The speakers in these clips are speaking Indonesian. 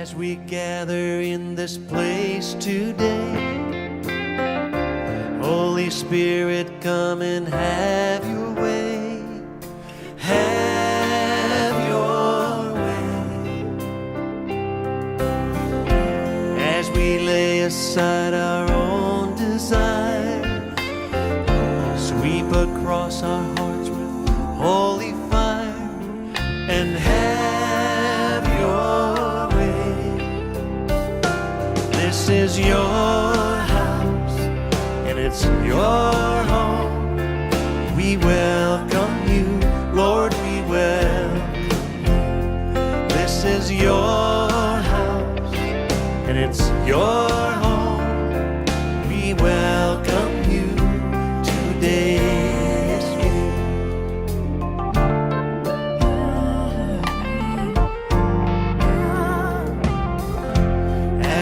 As we gather in this place today, Holy Spirit, come and have your way. Have your way. As we lay aside our own desires, sweep across our hearts with holy fire and have your way. This is your house and it's your home. We welcome you, Lord, we welcome you. This is your house and it's your home. We welcome you today.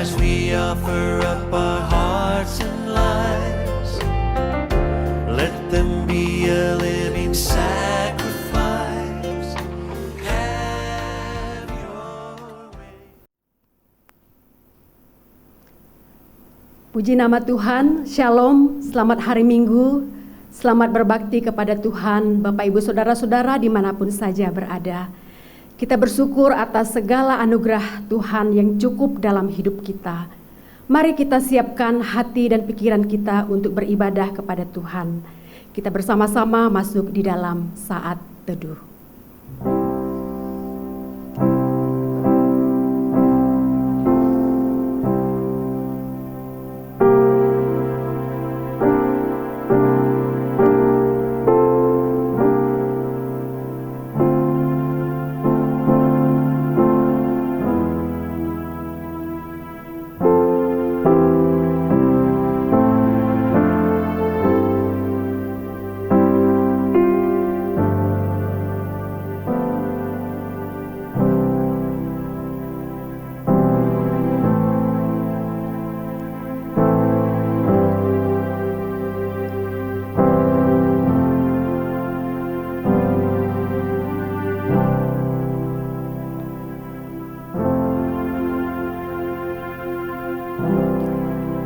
As we offer up our hearts and lives, let them be a living sacrifice. Have your way. Puji nama Tuhan, Shalom, selamat hari Minggu, selamat berbakti kepada Tuhan, Bapak Ibu Saudara-saudara dimanapun saja berada. Kita bersyukur atas segala anugerah Tuhan yang cukup dalam hidup kita. Mari kita siapkan hati dan pikiran kita untuk beribadah kepada Tuhan. Kita bersama-sama masuk di dalam saat teduh.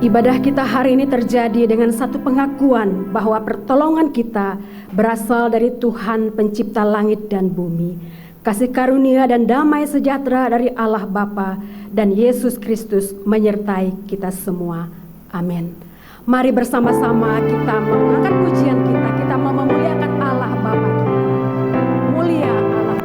Ibadah kita hari ini terjadi dengan satu pengakuan bahwa pertolongan kita berasal dari Tuhan pencipta langit dan bumi. Kasih karunia dan damai sejahtera dari Allah Bapa dan Yesus Kristus menyertai kita semua. Amin. Mari bersama-sama kita mengangkat pujian kita. Kita mau memuliakan Allah Bapa kita. Mulia Allah Bapa.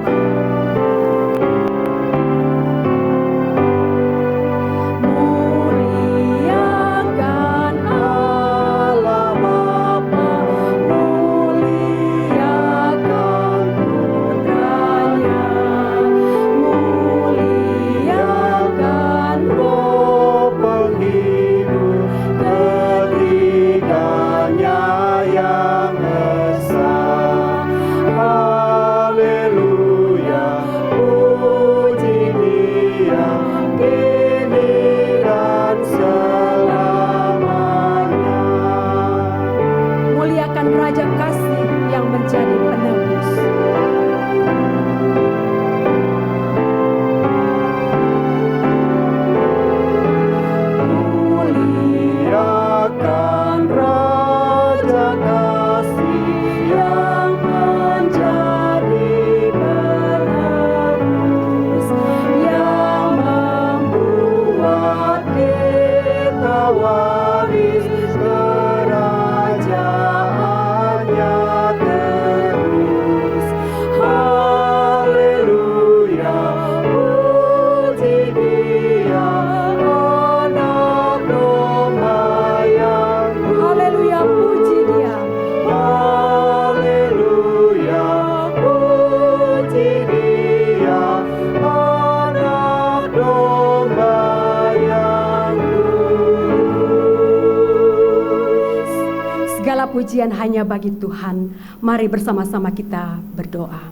Pujian hanya bagi Tuhan. Mari bersama-sama kita berdoa.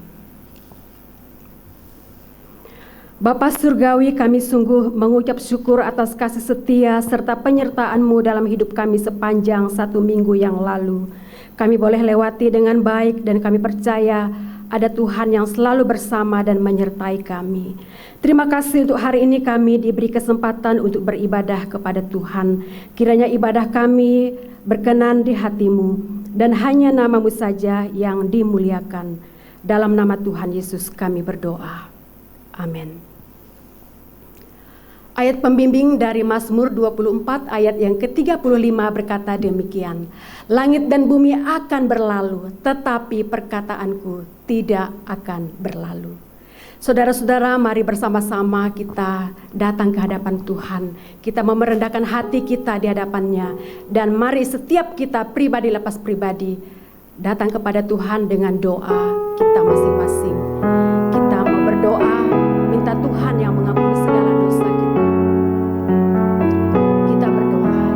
Bapa Surgawi, kami sungguh mengucap syukur atas kasih setia serta penyertaan-Mu dalam hidup kami sepanjang 1 minggu yang lalu. Kami boleh lewati dengan baik dan kami percaya ada Tuhan yang selalu bersama dan menyertai kami. Terima kasih untuk hari ini kami diberi kesempatan untuk beribadah kepada Tuhan. Kiranya ibadah kami berkenan di hati-Mu dan hanya nama-Mu saja yang dimuliakan. Dalam nama Tuhan Yesus kami berdoa. Amin. Ayat pembimbing dari Mazmur 24 ayat yang ke-35 berkata demikian. Langit dan bumi akan berlalu, tetapi perkataanku tidak akan berlalu. Saudara-saudara, mari bersama-sama kita datang ke hadapan Tuhan. Kita merendahkan hati kita di hadapannya. Dan mari setiap kita pribadi lepas pribadi datang kepada Tuhan dengan doa kita masing-masing. Kita mau berdoa, minta Tuhan yang mengampuni segala dosa kita. Kita berdoa.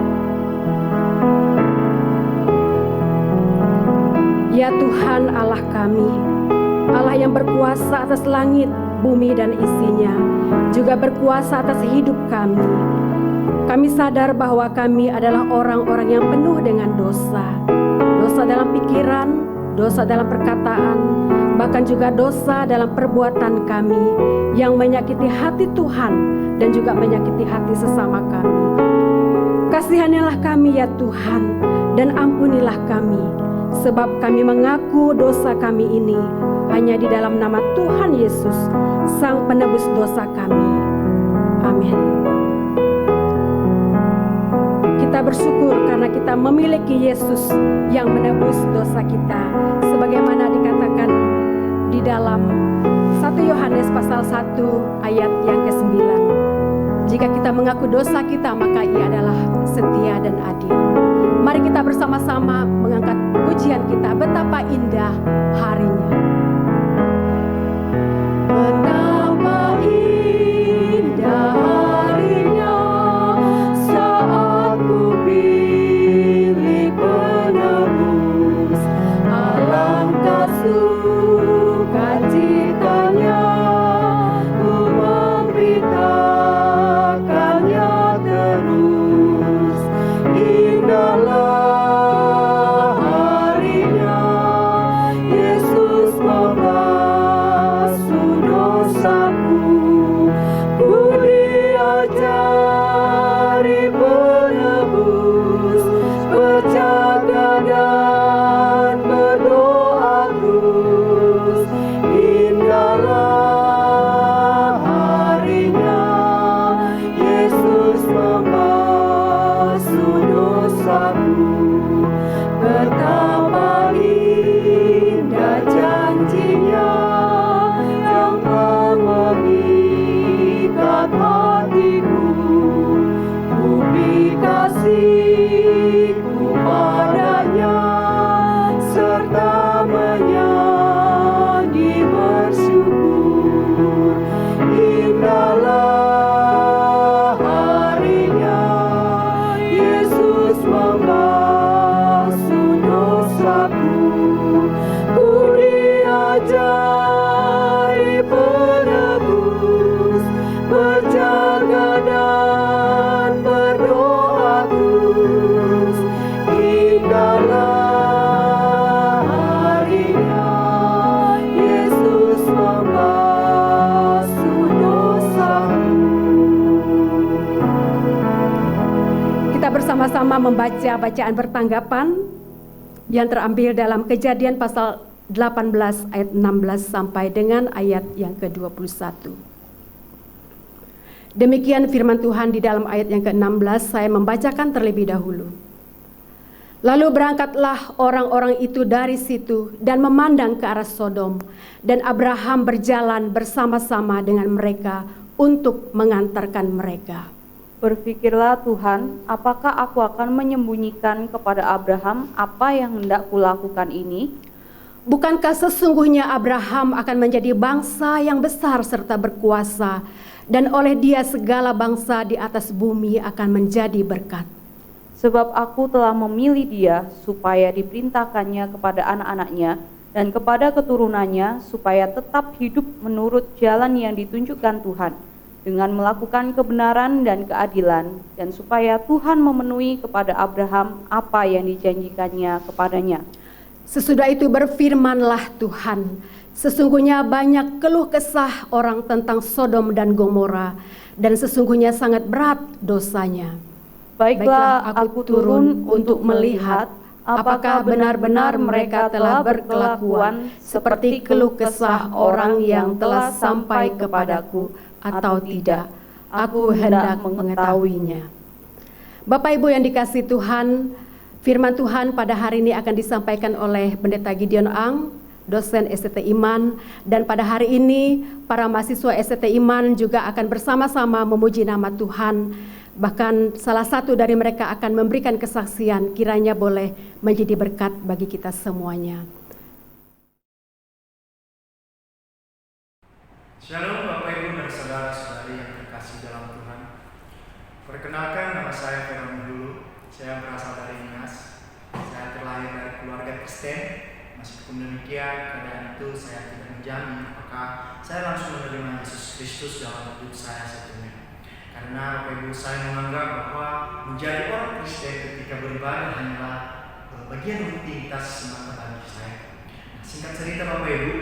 Ya Tuhan Allah kami, Allah yang berkuasa atas langit, bumi dan isinya, juga berkuasa atas hidup kami. Kami sadar bahwa kami adalah orang-orang yang penuh dengan dosa. Dosa dalam pikiran, dosa dalam perkataan, bahkan juga dosa dalam perbuatan kami yang menyakiti hati Tuhan dan juga menyakiti hati sesama kami. Kasihanilah kami ya Tuhan, dan ampunilah kami, sebab kami mengaku dosa kami ini hanya di dalam nama Tuhan Yesus, Sang Penebus dosa kami. Amin. Kita bersyukur karena kita memiliki Yesus yang menebus dosa kita, sebagaimana dikatakan di dalam 1 Yohanes pasal 1 ayat yang ke-9. Jika kita mengaku dosa kita, maka Ia adalah setia dan adil. Mari kita bersama-sama mengangkat pujian kita, betapa indah harinya. Betapa indah harinya saat ku pilih penebus. Alangkah sukacitanya ku memberitakannya terus. Indahlah harinya Yesus membasuh dosaku. Ku diajari penebus, berjaga dan berdoa terus. Indahlah harinya Yesus membasuh dosaku. Betapa indah janjinya yang mengikat hatiku. Bukti kasihku padanya serta menyanyi bersyukur. Indahlah harinya Yesus membasuh dosaku. Ku diajari penebus, berjaga dan berdoa terus. Indahlah harinya Yesus membasuh dosaku. Kita bersama-sama membaca bacaan bertanggapan yang terambil dalam Kejadian pasal 18 ayat 16 sampai dengan ayat yang ke-21. Demikian firman Tuhan di dalam ayat yang ke-16, saya membacakan terlebih dahulu. Lalu berangkatlah orang-orang itu dari situ dan memandang ke arah Sodom, dan Abraham berjalan bersama-sama dengan mereka untuk mengantarkan mereka. Berfikirlah Tuhan, apakah aku akan menyembunyikan kepada Abraham apa yang hendak kulakukan ini? Bukankah sesungguhnya Abraham akan menjadi bangsa yang besar serta berkuasa, dan oleh dia segala bangsa di atas bumi akan menjadi berkat. Sebab aku telah memilih dia supaya diperintahkannya kepada anak-anaknya dan kepada keturunannya supaya tetap hidup menurut jalan yang ditunjukkan Tuhan, dengan melakukan kebenaran dan keadilan, dan supaya Tuhan memenuhi kepada Abraham apa yang dijanjikannya kepadanya. Sesudah itu berfirmanlah Tuhan, Sesungguhnya banyak keluh kesah orang tentang Sodom dan Gomora, dan sesungguhnya sangat berat dosanya. Baiklah, aku turun untuk melihat apakah benar-benar mereka telah berkelakuan seperti keluh kesah orang yang telah sampai kepadaku atau tidak. Aku hendak mengetahuinya. Bapak Ibu yang dikasihi Tuhan, firman Tuhan pada hari ini akan disampaikan oleh Pendeta Gideon Ang, dosen STT Iman, dan pada hari ini para mahasiswa STT Iman juga akan bersama-sama memuji nama Tuhan. Bahkan salah satu dari mereka akan memberikan kesaksian, kiranya boleh menjadi berkat bagi kita semuanya. Shalom Bapak Ibu dan saudara-saudari yang terkasih dalam Tuhan. Perkenalkan, nama saya Fernando dulu. Saya berasal dari Nias. Saya terlahir dari keluarga Kristen. Meskipun demikian, keadaan itu saya tidak menjamin apakah saya langsung menerima Yesus Kristus dalam hidup saya sebetulnya. Karena Bapak Ibu, saya menganggap bahwa menjadi orang Kristen ketika beribadah hanyalah bagian rutinitas semata bagi saya. Singkat cerita Bapak Ibu,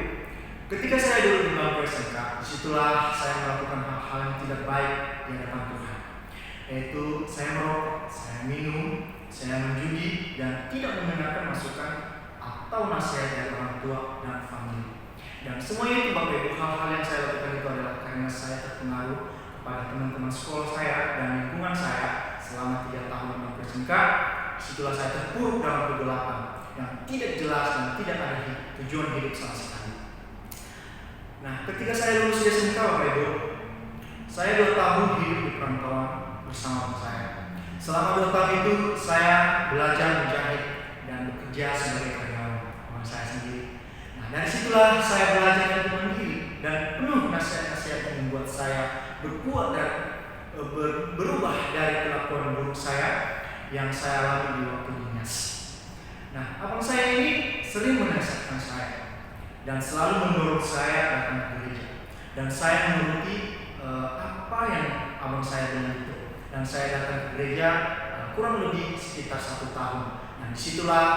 ketika saya dulu di bangku SMK, disitulah saya melakukan hal-hal yang tidak baik di hadapan Tuhan. Yaitu saya merokok, saya minum, saya menjudi, dan tidak mendengarkan masukan atau nasihat dari orang tua dan famili. Dan semuanya itu Bapak Ibu, hal-hal yang saya lakukan itu adalah karena saya terpengaruh kepada teman-teman sekolah saya dan lingkungan saya selama 3 tahun di bangku SMK. Disitulah saya terpuruk dalam kegelapan yang tidak jelas dan tidak ada tujuan hidup sama sekali. Nah, ketika saya lulus di SMK Bapak Ibu, saya 2 tahun hidup di perantauan bersama saya. Selama 2 tahun itu saya belajar menjahit dan bekerja sebagai karyawan orang saya sendiri. Nah, dari situlah saya belajar untuk mandiri dan penuh nasihat-nasihat yang membuat saya berbuat dan berubah dari kelakuan buruk saya yang saya alami di waktu dinas. Nah, abang saya ini sering menasihatkan saya dan selalu mendorong saya datang ke gereja, dan saya menuruti apa yang abang saya bilang itu, dan saya datang ke gereja kurang lebih sekitar 1 tahun. Nah, disitulah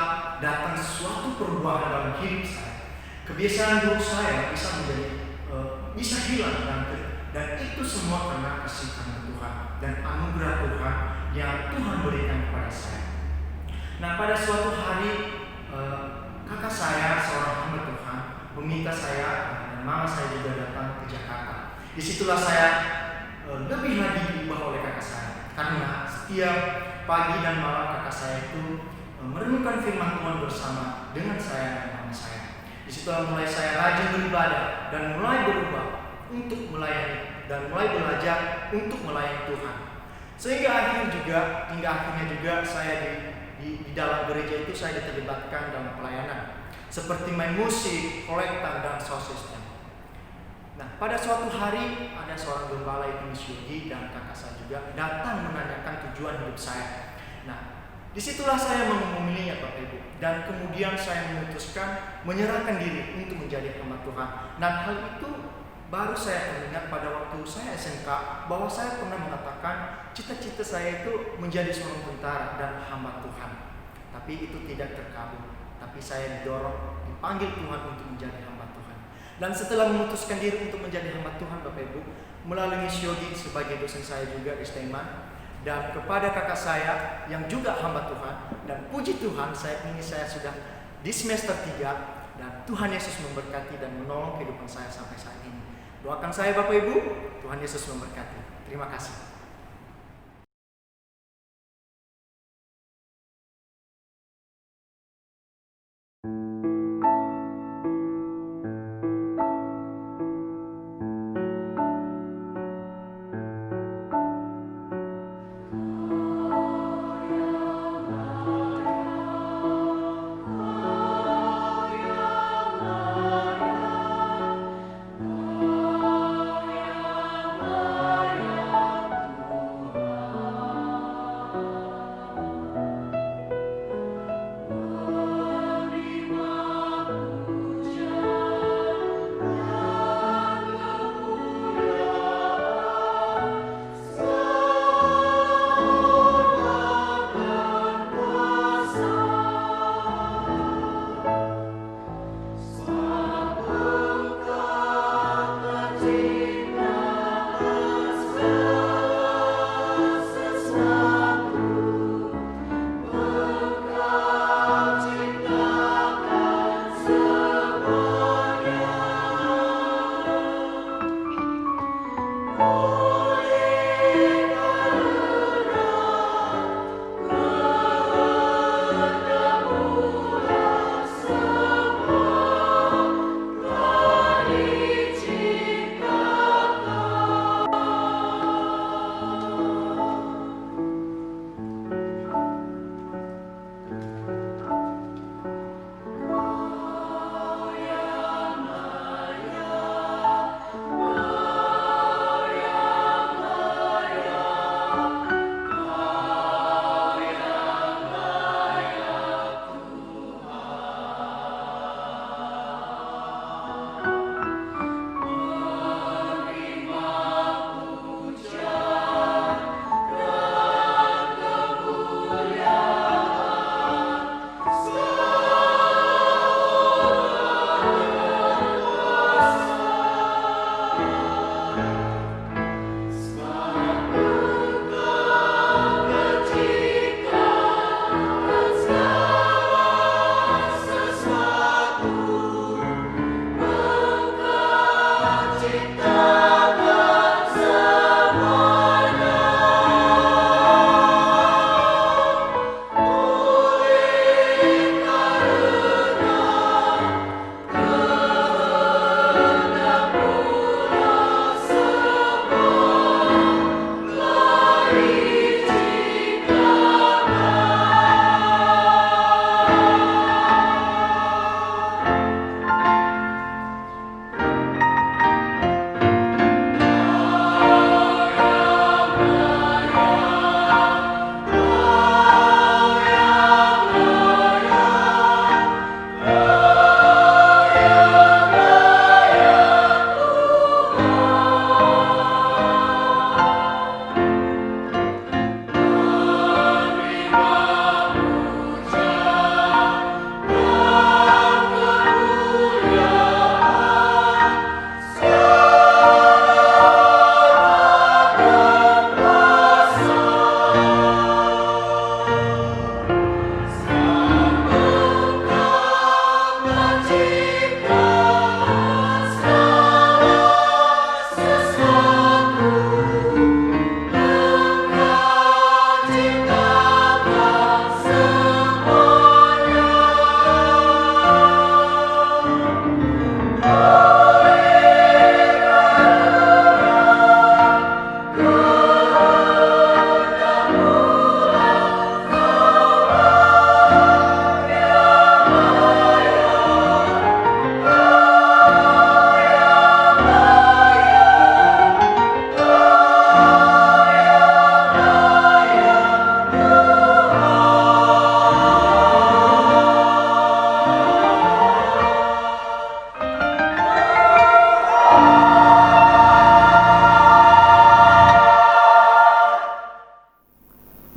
datang suatu perubahan dalam hidup saya. Kebiasaan buruk saya bisa hilang dan itu semua karena kasih karunia Tuhan dan anugerah Tuhan yang Tuhan berikan kepada saya. Nah, pada suatu hari kakak saya, seorang hamba Tuhan, meminta saya dan mama saya juga datang ke Jakarta. Disitulah saya lebih lagi diubah oleh kakak saya, karena setiap pagi dan malam kakak saya itu merenungkan firman Tuhan bersama dengan saya dan mama saya. Disitulah mulai saya rajin beribadah dan mulai berubah untuk melayani dan mulai belajar untuk melayani Tuhan. Sehingga akhirnya juga saya di dalam gereja itu saya diterlibatkan dalam pelayanan seperti main musik, kolektan, dan sosisnya. Nah, pada suatu hari ada seorang gembala itu Miss Yogi dan kakak saya juga datang menanyakan tujuan hidup saya. Nah, disitulah saya memilihnya Bapak Ibu, dan kemudian saya memutuskan menyerahkan diri untuk menjadi hamba Tuhan. Dan hal itu baru saya teringat pada waktu saya SMK bahwa saya pernah mengatakan cita-cita saya itu menjadi seorang tentara dan hamba Tuhan. Tapi itu tidak terkabul. Tapi saya dipanggil Tuhan untuk menjadi hamba Tuhan. Dan setelah memutuskan diri untuk menjadi hamba Tuhan Bapak Ibu, melalui Miss Yogi sebagai dosen saya juga di STEMAN, dan kepada kakak saya yang juga hamba Tuhan, dan puji Tuhan saya sudah di semester 3 dan Tuhan Yesus memberkati dan menolong kehidupan saya sampai saat ini. Doakan saya Bapak Ibu, Tuhan Yesus memberkati. Terima kasih.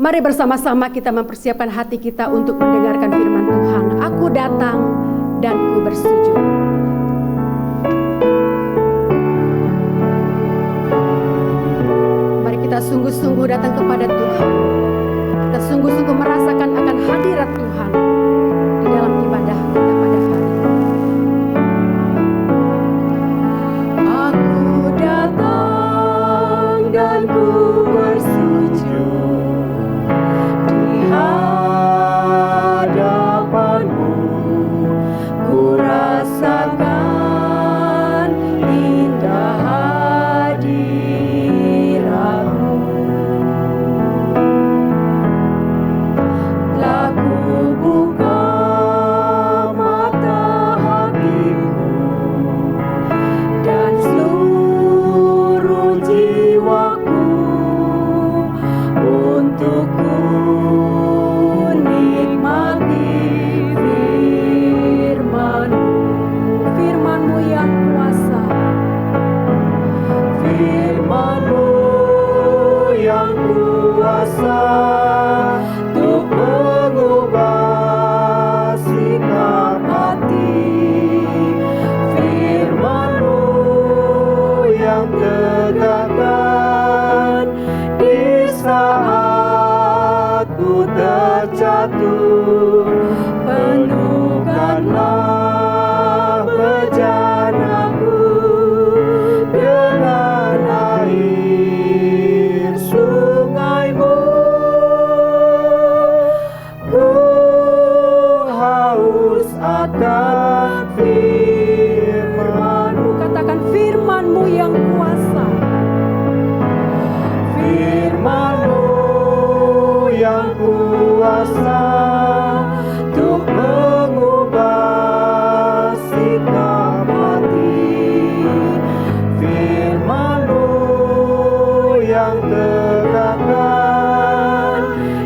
Mari bersama-sama kita mempersiapkan hati kita untuk mendengarkan firman Tuhan. Aku datang dan ku bersujud. Mari kita sungguh-sungguh datang kepada Tuhan. Kita sungguh-sungguh merasakan akan hadirat Tuhan di dalam ibadah kita pada hari ini. Aku datang dan ku bersujud di hadapanmu, ku rasakan indah hadiratmu. Telah ku buka mata hatiku dan seluruh jiwaku untuk ku nikmati firman-Mu, firman-Mu yang kuasa, firman-Mu yang kuasa untuk mengubah sikap hati, firman-Mu yang tegakkan di saat ku terjatuh. Penuhkanlah bejanaku dengan air yang tegakkan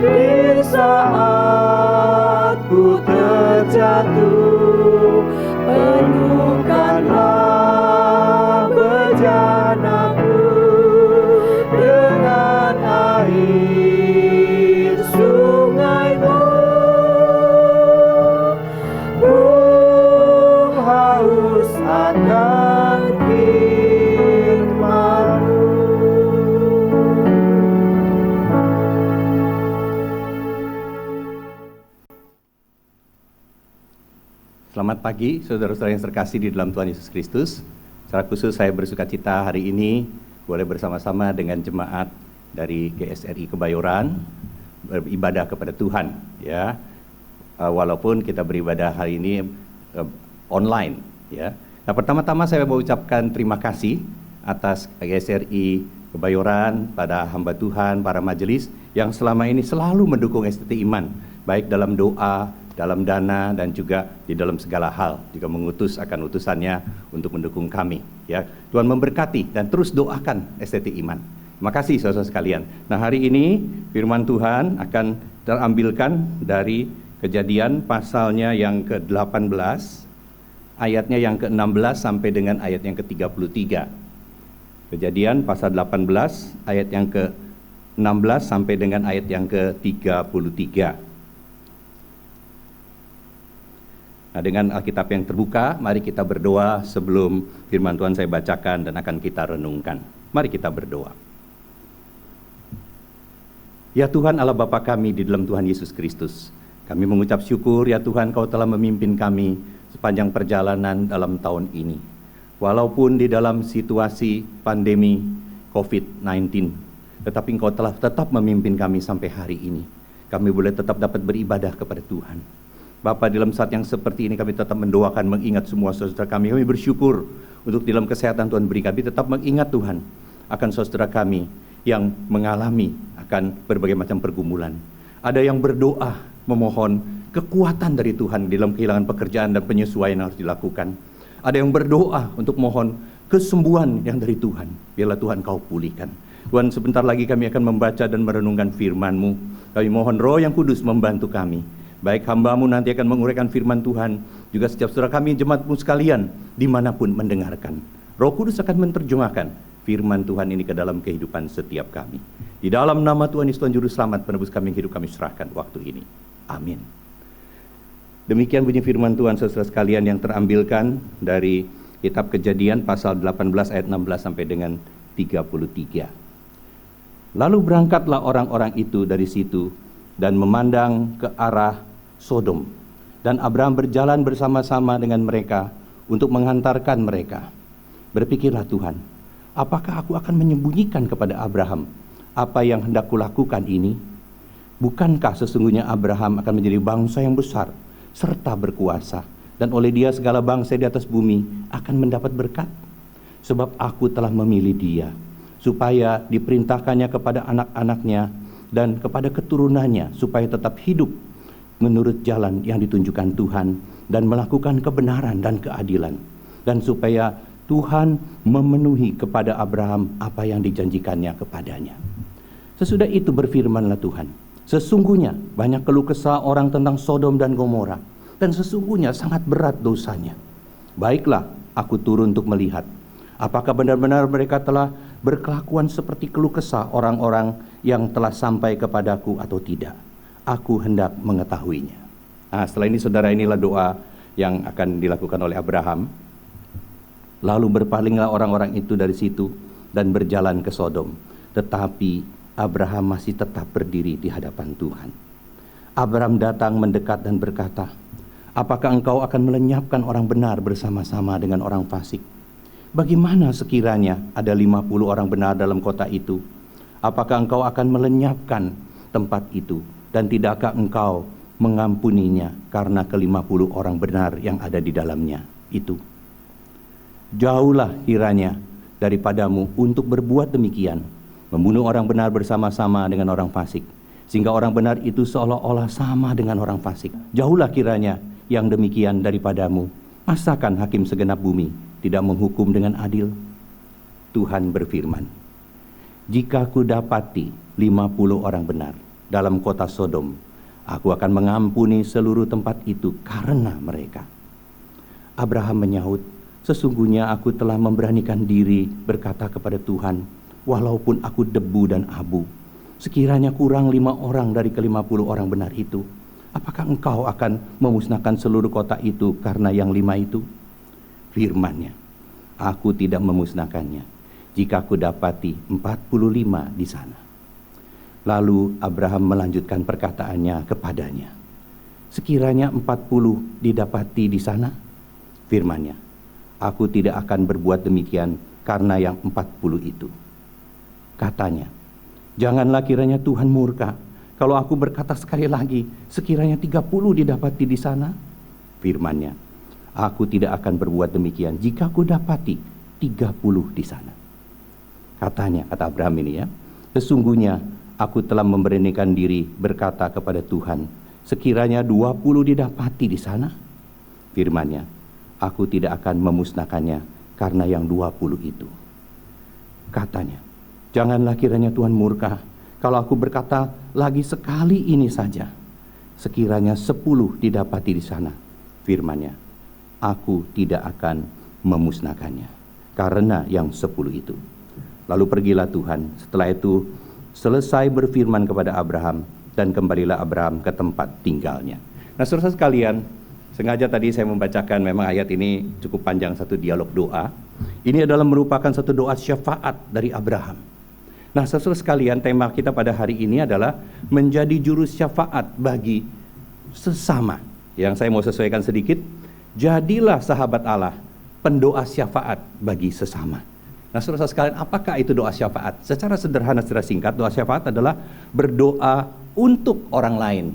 di saat ku terjatuh. Penuhkanlah bejanaku dengan air sungai-Mu. Ku haus akan firman-Mu. Selamat pagi, saudara-saudara yang terkasih di dalam Tuhan Yesus Kristus. Secara khusus saya bersuka cita hari ini boleh bersama-sama dengan jemaat dari GSRI Kebayoran beribadah kepada Tuhan, ya. Walaupun kita beribadah hari ini online, ya. Nah, pertama-tama saya mau ucapkan terima kasih atas GSRI Kebayoran, pada hamba Tuhan, para majelis yang selama ini selalu mendukung STT Iman, baik dalam doa, dalam dana, dan juga di dalam segala hal, juga mengutus akan utusannya untuk mendukung kami, ya. Tuhan memberkati dan terus doakan STT Iman. Terima kasih saudara sekalian. Nah, hari ini firman Tuhan akan terambilkan dari Kejadian pasalnya yang ke-18, ayatnya yang ke-16 sampai dengan ayat yang ke-33. Kejadian pasal 18 ayat yang ke-16 sampai dengan ayat yang ke-33. Nah, dengan Alkitab yang terbuka, mari kita berdoa sebelum firman Tuhan saya bacakan dan akan kita renungkan. Mari kita berdoa. Ya Tuhan Allah Bapa kami di dalam Tuhan Yesus Kristus, kami mengucap syukur ya Tuhan, Kau telah memimpin kami sepanjang perjalanan dalam tahun ini. Walaupun di dalam situasi pandemi COVID-19, tetapi Engkau telah tetap memimpin kami sampai hari ini. Kami boleh tetap dapat beribadah kepada Tuhan. Bapa, dalam saat yang seperti ini kami tetap mendoakan, mengingat semua saudara kami. Kami bersyukur untuk dalam kesehatan Tuhan beri kami tetap mengingat Tuhan akan saudara kami yang mengalami akan berbagai macam pergumulan. Ada yang berdoa memohon kekuatan dari Tuhan dalam kehilangan pekerjaan dan penyesuaian yang harus dilakukan. Ada yang berdoa untuk mohon kesembuhan yang dari Tuhan. Biarlah Tuhan Kau pulihkan. Tuhan, sebentar lagi kami akan membaca dan merenungkan firman-Mu. Kami mohon Roh yang Kudus membantu kami. Baik hamba-Mu nanti akan menguraikan firman Tuhan, juga setiap saudara kami jemaat-Mu sekalian dimanapun mendengarkan. Roh Kudus akan menerjemahkan firman Tuhan ini ke dalam kehidupan setiap kami. Di dalam nama Tuhan Yesus Tuhan Juru Selamat penebus kami yang hidup kami serahkan waktu ini. Amin. Demikian bunyi firman Tuhan saudara sekalian yang terambilkan dari kitab Kejadian pasal 18 ayat 16 sampai dengan 33. Lalu berangkatlah orang-orang itu dari situ dan memandang ke arah Sodom. Dan Abraham berjalan bersama-sama dengan mereka untuk menghantarkan mereka. Berpikirlah Tuhan, apakah aku akan menyembunyikan kepada Abraham apa yang hendak kulakukan ini? Bukankah sesungguhnya Abraham akan menjadi bangsa yang besar serta berkuasa, dan oleh dia segala bangsa di atas bumi akan mendapat berkat? Sebab aku telah memilih dia, supaya diperintahkannya kepada anak-anaknya dan kepada keturunannya, supaya tetap hidup menurut jalan yang ditunjukkan Tuhan, dan melakukan kebenaran dan keadilan, dan supaya Tuhan memenuhi kepada Abraham apa yang dijanjikannya kepadanya. Sesudah itu berfirmanlah Tuhan, sesungguhnya banyak keluh kesah orang tentang Sodom dan Gomora, dan sesungguhnya sangat berat dosanya. Baiklah, aku turun untuk melihat, apakah benar-benar mereka telah berkelakuan seperti keluh kesah orang-orang yang telah sampai kepadaku atau tidak. Aku hendak mengetahuinya. Nah, setelah ini saudara, inilah doa yang akan dilakukan oleh Abraham. Lalu berpalinglah orang-orang itu dari situ dan berjalan ke Sodom. Tetapi Abraham masih tetap berdiri di hadapan Tuhan. Abraham datang mendekat dan berkata, apakah engkau akan melenyapkan orang benar bersama-sama dengan orang fasik? Bagaimana sekiranya ada 50 orang benar dalam kota itu? Apakah engkau akan melenyapkan tempat itu? Dan tidakkah engkau mengampuninya karena ke-50 orang benar yang ada di dalamnya itu? Jauhlah kiranya daripadamu untuk berbuat demikian, membunuh orang benar bersama-sama dengan orang fasik, sehingga orang benar itu seolah-olah sama dengan orang fasik. Jauhlah kiranya yang demikian daripadamu. Masakan hakim segenap bumi tidak menghukum dengan adil? Tuhan berfirman, jika ku dapati 50 orang benar dalam kota Sodom, aku akan mengampuni seluruh tempat itu karena mereka. Abraham menyahut, sesungguhnya aku telah memberanikan diri berkata kepada Tuhan, walaupun aku debu dan abu, sekiranya kurang 5 orang dari ke-50 orang benar itu, apakah engkau akan memusnahkan seluruh kota itu karena yang 5 itu? Firman-Nya, aku tidak memusnahkannya jika aku dapati 45 di sana. Lalu Abraham melanjutkan perkataannya kepadanya, sekiranya 40 didapati di sana? Firman-Nya, aku tidak akan berbuat demikian karena yang 40 itu. Katanya, janganlah kiranya Tuhan murka kalau aku berkata sekali lagi, sekiranya 30 didapati di sana. Firman-Nya, aku tidak akan berbuat demikian jika aku dapati 30 di sana. Katanya, kata Abraham ini ya, sesungguhnya aku telah memberanikan diri berkata kepada Tuhan, sekiranya 20 didapati di sana. Firman-Nya, aku tidak akan memusnahkannya karena yang 20 itu. Katanya, janganlah kiranya Tuhan murka kalau aku berkata lagi sekali ini saja, sekiranya 10 didapati di sana. Firman-Nya, aku tidak akan memusnahkannya karena yang 10 itu. Lalu pergilah Tuhan. Setelah itu selesai berfirman kepada Abraham, dan kembalilah Abraham ke tempat tinggalnya. Nah, saudara sekalian, sengaja tadi saya membacakan, memang ayat ini cukup panjang, satu dialog doa. Ini adalah merupakan satu doa syafaat dari Abraham. Nah, saudara sekalian, tema kita pada hari ini adalah menjadi juru syafaat bagi sesama. Yang saya mau sesuaikan sedikit, jadilah sahabat Allah, pendoa syafaat bagi sesama. Nah, saudara sekalian, apakah itu doa syafaat? Secara sederhana, secara singkat, doa syafaat adalah berdoa untuk orang lain.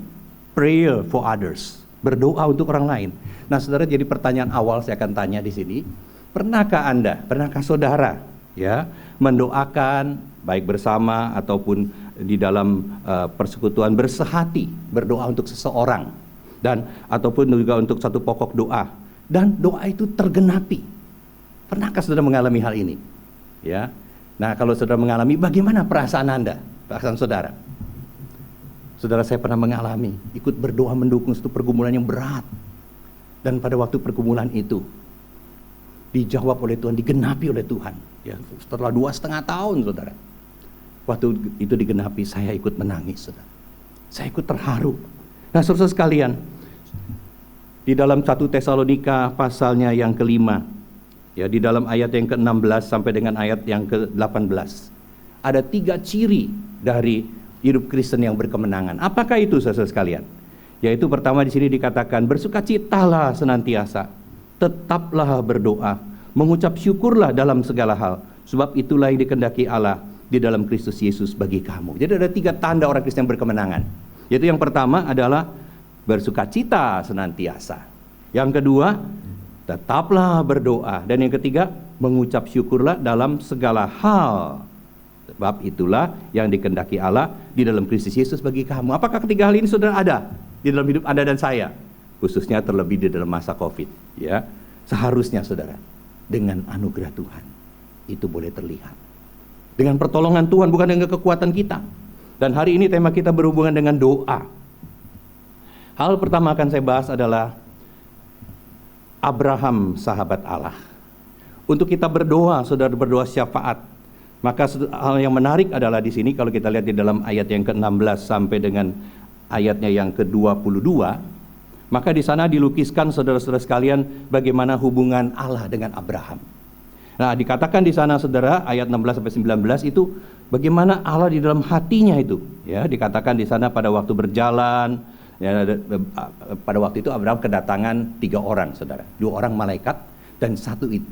Prayer for others. Berdoa untuk orang lain. Nah, saudara, jadi pertanyaan awal saya akan tanya di sini, pernahkah Anda, pernahkah saudara ya mendoakan baik bersama ataupun di dalam persekutuan bersehati berdoa untuk seseorang, dan ataupun juga untuk satu pokok doa, dan doa itu tergenapi? Pernahkah saudara mengalami hal ini? Ya. Nah, kalau saudara mengalami, bagaimana perasaan Anda, perasaan saudara? Saudara, saya pernah mengalami ikut berdoa mendukung satu pergumulan yang berat, dan pada waktu pergumulan itu dijawab oleh Tuhan, digenapi oleh Tuhan. Ya, setelah 2,5 tahun, saudara, waktu itu digenapi, saya ikut menangis, saudara. Saya ikut terharu. Nah, saudara sekalian, di dalam 1 Tesalonika pasalnya yang ke-5, ya, di dalam ayat yang ke-16 sampai dengan ayat yang ke-18, ada 3 ciri dari hidup Kristen yang berkemenangan. Apakah itu, saudara sekalian? Yaitu pertama di sini dikatakan, bersukacitalah senantiasa, tetaplah berdoa, mengucap syukurlah dalam segala hal, sebab itulah yang dikehendaki Allah di dalam Kristus Yesus bagi kamu. Jadi ada 3 tanda orang Kristen berkemenangan. Yaitu yang pertama adalah bersukacita senantiasa. Yang kedua, tetaplah berdoa. Dan yang ketiga, mengucap syukurlah dalam segala hal, sebab itulah yang dikehendaki Allah di dalam Kristus Yesus bagi kamu. Apakah ketiga hal ini saudara ada di dalam hidup Anda dan saya? Khususnya terlebih di dalam masa COVID, ya. Seharusnya saudara, dengan anugerah Tuhan itu boleh terlihat. Dengan pertolongan Tuhan, bukan dengan kekuatan kita. Dan hari ini tema kita berhubungan dengan doa. Hal pertama akan saya bahas adalah Abraham, sahabat Allah. Untuk kita berdoa, saudara, berdoa syafaat, maka hal yang menarik adalah di sini kalau kita lihat di dalam ayat yang ke-16 sampai dengan ayatnya yang ke-22, maka di sana dilukiskan, saudara-saudara sekalian, bagaimana hubungan Allah dengan Abraham. Nah, dikatakan di sana, saudara, ayat 16 sampai 19 itu bagaimana Allah di dalam hatinya itu, ya, dikatakan di sana pada waktu berjalan, ya, pada waktu itu Abraham kedatangan 3 orang, saudara, 2 orang malaikat, dan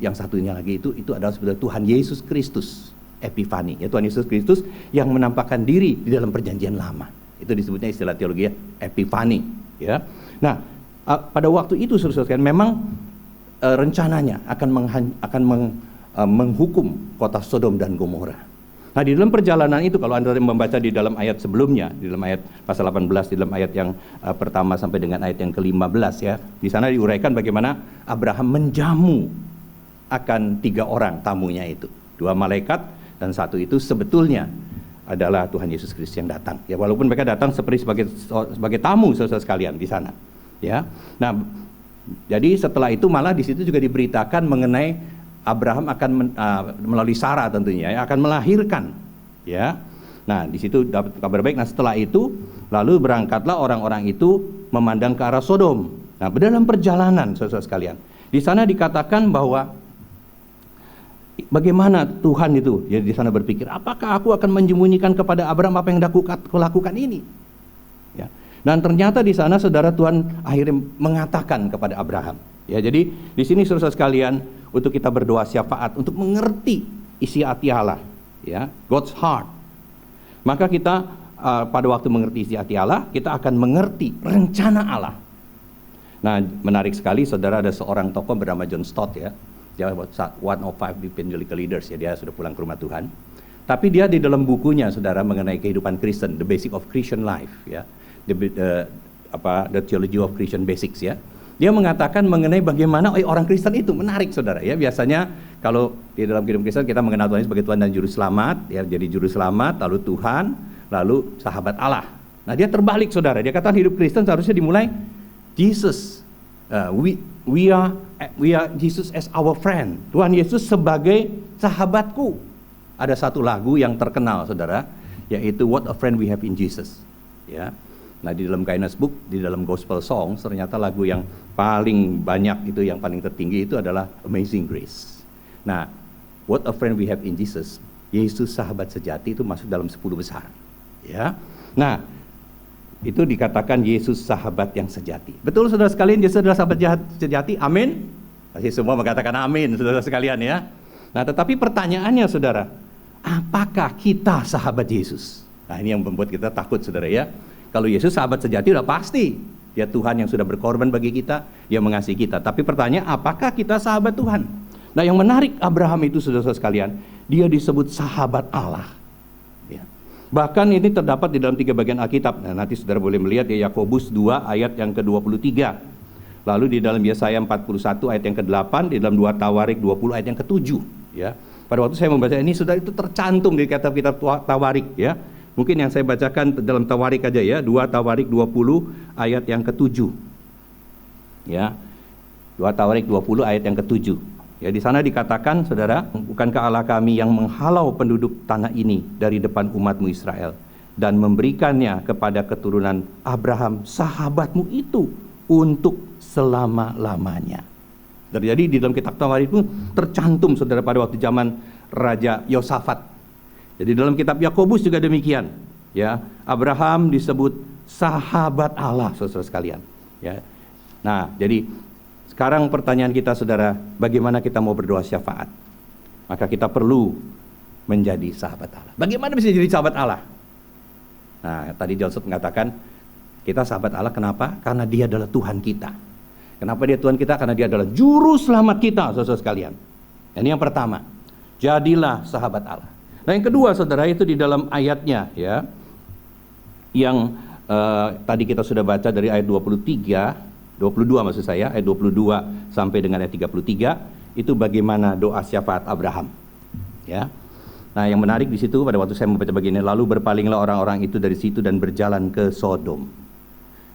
yang satunya lagi itu adalah sebenarnya Tuhan Yesus Kristus, Epifani, ya, Tuhan Yesus Kristus yang menampakkan diri di dalam perjanjian lama. Itu disebutnya istilah teologi, Epifani, ya. Nah, pada waktu itu, saudara, memang rencananya akan menghukum kota Sodom dan Gomora. Nah, di dalam perjalanan itu, kalau Anda membaca di dalam ayat sebelumnya, di dalam ayat pasal 18, di dalam ayat yang pertama sampai dengan ayat yang ke-15, ya, di sana diuraikan bagaimana Abraham menjamu akan 3 orang tamunya itu, 2 malaikat Dan satu itu sebetulnya adalah Tuhan Yesus Kristus yang datang. Ya, walaupun mereka datang seperti sebagai tamu saudara sekalian di sana. Ya. Nah, jadi setelah itu malah di situ juga diberitakan mengenai Abraham akan melalui Sarah tentunya ya, akan melahirkan. Ya. Nah, di situ dapat kabar baik. Nah, setelah itu lalu berangkatlah orang-orang itu memandang ke arah Sodom. Nah, dalam perjalanan saudara sekalian, di sana dikatakan bahwa bagaimana Tuhan itu ya di sana berpikir, apakah aku akan menyembunyikan kepada Abraham apa yang aku lakukan ini? Ya. Dan ternyata di sana saudara Tuhan akhirnya mengatakan kepada Abraham. Ya, jadi di sini saudara sekalian untuk kita berdoa syafaat untuk mengerti isi hati Allah, ya, God's heart. Maka kita pada waktu mengerti isi hati Allah, kita akan mengerti rencana Allah. Nah, menarik sekali saudara, ada seorang tokoh bernama John Stott ya. Dia one of five evangelical leaders ya, dia sudah pulang ke rumah Tuhan. Tapi dia di dalam bukunya saudara mengenai kehidupan Kristen, The Basic of Christian Life ya, the Theology of Christian Basics ya. Dia mengatakan mengenai bagaimana orang Kristen itu menarik saudara ya. Biasanya kalau di dalam kehidupan Kristen kita mengenal Tuhan sebagai Tuhan dan Juru Selamat ya, jadi Juru Selamat, lalu Tuhan, lalu sahabat Allah. Nah, dia terbalik saudara. Dia katakan hidup Kristen seharusnya dimulai Jesus. We are Jesus as our friend. Tuhan Yesus sebagai sahabatku. Ada satu lagu yang terkenal saudara, yaitu What a Friend We Have in Jesus. Ya. Nah, di dalam Kindness Book, di dalam Gospel Songs, ternyata lagu yang paling banyak itu, yang paling tertinggi itu adalah Amazing Grace. Nah, What a Friend We Have in Jesus, Yesus sahabat sejati itu masuk dalam 10 besar. Ya. Nah, itu dikatakan Yesus sahabat yang sejati. Betul saudara sekalian, Yesus adalah sahabat sejati. Amin. Pasti semua mengatakan amin saudara sekalian ya. Nah, tetapi pertanyaannya saudara, apakah kita sahabat Yesus? Nah, ini yang membuat kita takut saudara ya. Kalau Yesus sahabat sejati udah pasti dia Tuhan yang sudah berkorban bagi kita, dia mengasihi kita. Tapi pertanyaan, apakah kita sahabat Tuhan? Nah, yang menarik Abraham itu saudara sekalian, dia disebut sahabat Allah. Ya. Bahkan ini terdapat di dalam 3 bagian Alkitab. Nah, nanti saudara boleh melihat ya, Yakobus 2 ayat yang ke-23. Lalu di dalam Yesaya 41 ayat yang ke-8, di dalam 2 Tawarik 20 ayat yang ke-7 ya. Pada waktu saya membaca ini saudara, itu tercantum di kitab-kitab Tawarik ya. Mungkin yang saya bacakan dalam Tawarik aja ya, 2 Tawarik 20 ayat yang ke-7. Ya. 2 Tawarik 20 ayat yang ke-7. Ya, di sana dikatakan, saudara, bukankah Allah kami yang menghalau penduduk tanah ini dari depan umatmu Israel dan memberikannya kepada keturunan Abraham, sahabatmu itu, untuk selama-lamanya. Jadi di dalam kitab Tawarik itu tercantum, saudara, pada waktu zaman Raja Yosafat. Jadi dalam kitab Yakobus juga demikian. Ya, Abraham disebut sahabat Allah, saudara sekalian. Ya. Nah, jadi sekarang pertanyaan kita saudara, bagaimana kita mau berdoa syafaat? Maka kita perlu menjadi sahabat Allah. Bagaimana bisa jadi sahabat Allah? Nah, tadi Joseph mengatakan, kita sahabat Allah kenapa? Karena dia adalah Tuhan kita. Kenapa dia Tuhan kita? Karena dia adalah juru selamat kita, saudara sekalian. Ini yang pertama, jadilah sahabat Allah. Nah, yang kedua saudara, itu di dalam ayatnya ya, yang tadi kita sudah baca dari ayat 22 maksud saya, ayat 22 sampai dengan ayat 33, itu bagaimana doa syafaat Abraham. Ya. Nah, yang menarik di situ pada waktu saya membaca begini, lalu berpalinglah orang-orang itu dari situ dan berjalan ke Sodom.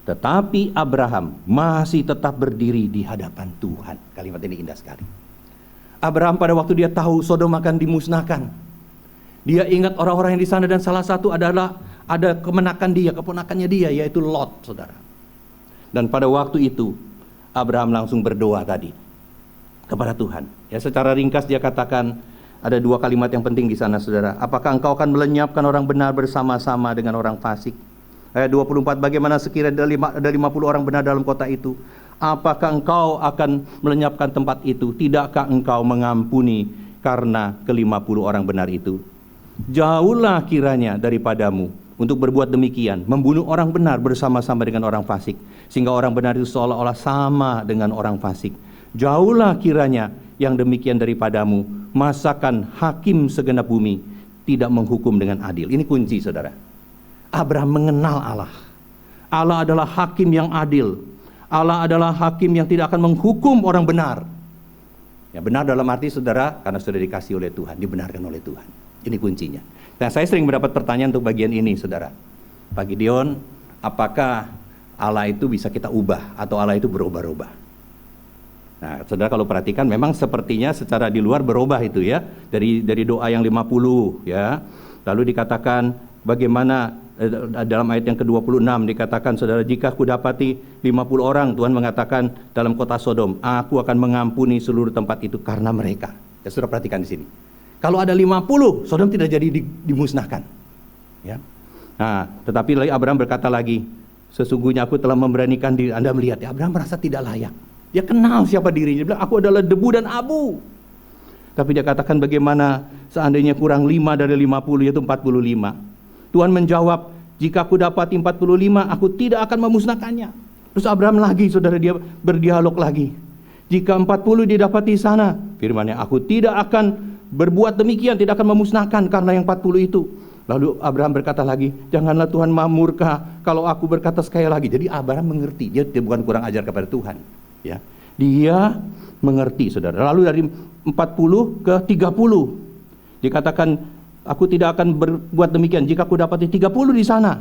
Tetapi Abraham masih tetap berdiri di hadapan Tuhan. Kalimat ini indah sekali. Abraham pada waktu dia tahu Sodom akan dimusnahkan, dia ingat orang-orang yang di sana, dan salah satu adalah ada keponakannya dia, yaitu Lot, saudara. Dan pada waktu itu Abraham langsung berdoa tadi kepada Tuhan. Ya, secara ringkas dia katakan ada 2 kalimat yang penting di sana, saudara. Apakah engkau akan melenyapkan orang benar bersama-sama dengan orang fasik? Ayat 24, bagaimana sekiranya ada 50 orang benar dalam kota itu? Apakah engkau akan melenyapkan tempat itu? Tidakkah engkau mengampuni karena ke-50 orang benar itu? Jauhlah kiranya daripadamu untuk berbuat demikian, membunuh orang benar bersama-sama dengan orang fasik, sehingga orang benar itu seolah-olah sama dengan orang fasik. Jauhlah kiranya yang demikian daripadamu, masakan hakim segenap bumi tidak menghukum dengan adil. Ini kunci, saudara. Abraham mengenal Allah. Allah adalah hakim yang adil. Allah adalah hakim yang tidak akan menghukum orang benar. Ya, benar dalam arti, saudara, karena sudah dikasih oleh Tuhan, dibenarkan oleh Tuhan. Ini kuncinya. Nah, saya sering mendapat pertanyaan untuk bagian ini, saudara. Pak Gideon, apakah Allah itu bisa kita ubah atau Allah itu berubah-ubah? Nah, saudara kalau perhatikan memang sepertinya secara di luar berubah itu ya. Dari doa yang 50 ya. Lalu dikatakan bagaimana dalam ayat yang ke-26 dikatakan, saudara, jika aku dapati 50 orang, Tuhan mengatakan dalam kota Sodom, aku akan mengampuni seluruh tempat itu karena mereka. Ya, saudara perhatikan di sini. Kalau ada 50, Sodom tidak jadi dimusnahkan. Ya. Nah, tetapi Abraham berkata lagi, sesungguhnya aku telah memberanikan diri. Anda melihat ya, Abraham merasa tidak layak. Dia kenal siapa dirinya. Dia bilang, aku adalah debu dan abu. Tapi dia katakan bagaimana seandainya kurang 5 dari 50, yaitu 45. Tuhan menjawab, jika aku dapati 45, aku tidak akan memusnahkannya. Terus Abraham lagi, saudara, dia berdialog lagi. Jika 40 didapati di sana, firman-Nya, aku tidak akan berbuat demikian, tidak akan memusnahkan karena yang 40 itu. Lalu Abraham berkata lagi, janganlah Tuhan murka kalau aku berkata sekali lagi. Jadi Abraham mengerti, dia bukan kurang ajar kepada Tuhan. Ya, dia mengerti, saudara. Lalu dari 40 ke 30 dikatakan, aku tidak akan berbuat demikian jika aku dapati 30 di sana.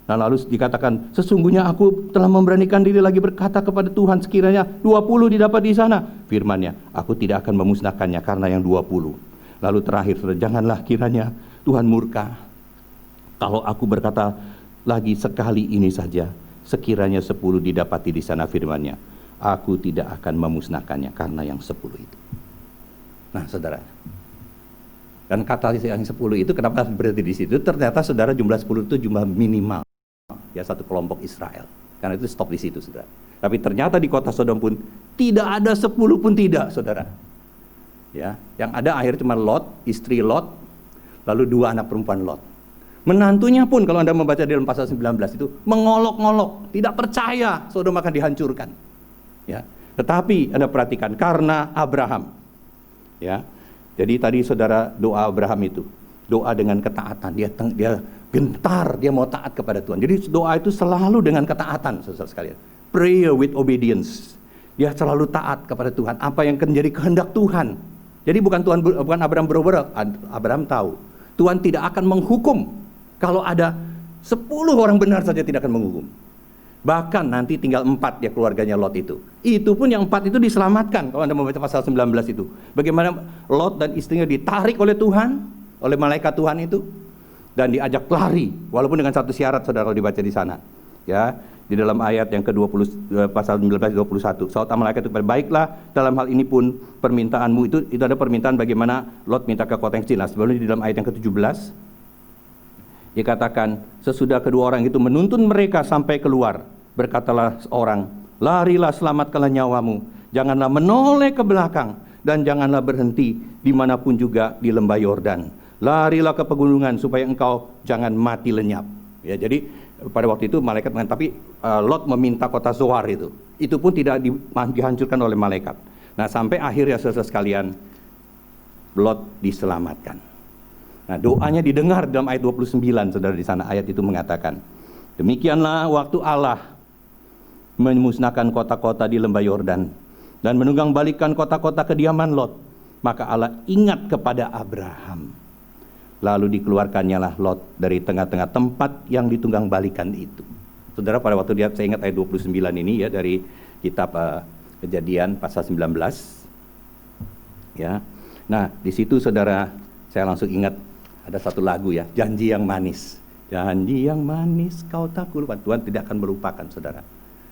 Nah, lalu dikatakan, sesungguhnya aku telah memberanikan diri lagi berkata kepada Tuhan, sekiranya 20 didapat di sana. Firman-Nya, aku tidak akan memusnahkannya karena yang 20. Lalu terakhir, saudara, janganlah kiranya Tuhan murka kalau aku berkata lagi sekali ini saja, sekiranya 10 didapati di sana. Firman-Nya, aku tidak akan memusnahkannya karena yang 10 itu. Nah, saudara, dan kata yang 10 itu kenapa berarti di situ? Ternyata, saudara, jumlah 10 itu jumlah minimal ya satu kelompok Israel. Karena itu stop di situ, saudara. Tapi ternyata di kota Sodom pun tidak ada 10 pun tidak, saudara. Ya, yang ada akhirnya cuma Lot, istri Lot, lalu 2 anak perempuan Lot. Menantunya pun kalau Anda membaca dalam pasal 19 itu mengolok-ngolok, tidak percaya Sodom akan dihancurkan. Ya. Tetapi Anda perhatikan, karena Abraham, ya. Jadi tadi, saudara, doa Abraham itu doa dengan ketaatan. Dia gentar, dia mau taat kepada Tuhan. Jadi doa itu selalu dengan ketaatan, saudara sekalian. Prayer with obedience. Dia selalu taat kepada Tuhan. Apa yang menjadi kehendak Tuhan. Jadi bukan Abraham berubah. Abraham tahu Tuhan tidak akan menghukum. Kalau ada 10 orang benar saja tidak akan menghukum. Bahkan nanti tinggal 4 ya keluarganya Lot itu. Itu pun yang 4 itu diselamatkan. Kalau Anda membaca pasal 19 itu. Bagaimana Lot dan istrinya ditarik oleh Tuhan, oleh malaikat Tuhan itu. Dan diajak lari. Walaupun dengan satu syarat, saudara, kalau dibaca di sana. Ya, di dalam ayat yang ke-20, pasal 19-21. Saut malaikat itu, baiklah, dalam hal ini pun permintaanmu itu ada permintaan bagaimana Lot minta ke kota yang kecil. Nah, sebelumnya di dalam ayat yang ke-17. Dikatakan, sesudah kedua orang itu menuntun mereka sampai keluar, berkatalah seorang, larilah, selamatkanlah nyawamu, janganlah menoleh ke belakang, dan janganlah berhenti dimanapun juga di lembah Yordan. Larilah ke pegunungan supaya engkau jangan mati lenyap. Ya, jadi pada waktu itu malaikat mengatakan, tapi Lot meminta kota Zoar itu pun tidak dihancurkan oleh malaikat. Nah, sampai akhirnya, saudara sekalian, Lot diselamatkan. Nah, doanya didengar dalam ayat 29, saudara, di sana ayat itu mengatakan, demikianlah waktu Allah memusnahkan kota-kota di lembah Yordan dan menunggang balikan kota-kota kediaman Lot, maka Allah ingat kepada Abraham. Lalu dikeluarkannya lah Lot dari tengah-tengah tempat yang ditunggang balikan itu. Saudara, pada waktu saya ingat ayat 29 ini ya, dari kitab Kejadian pasal 19. Ya. Nah, di situ, saudara, saya langsung ingat ada satu lagu ya, janji yang manis. Janji yang manis kau tak lupa. Tuhan tidak akan melupakan, saudara.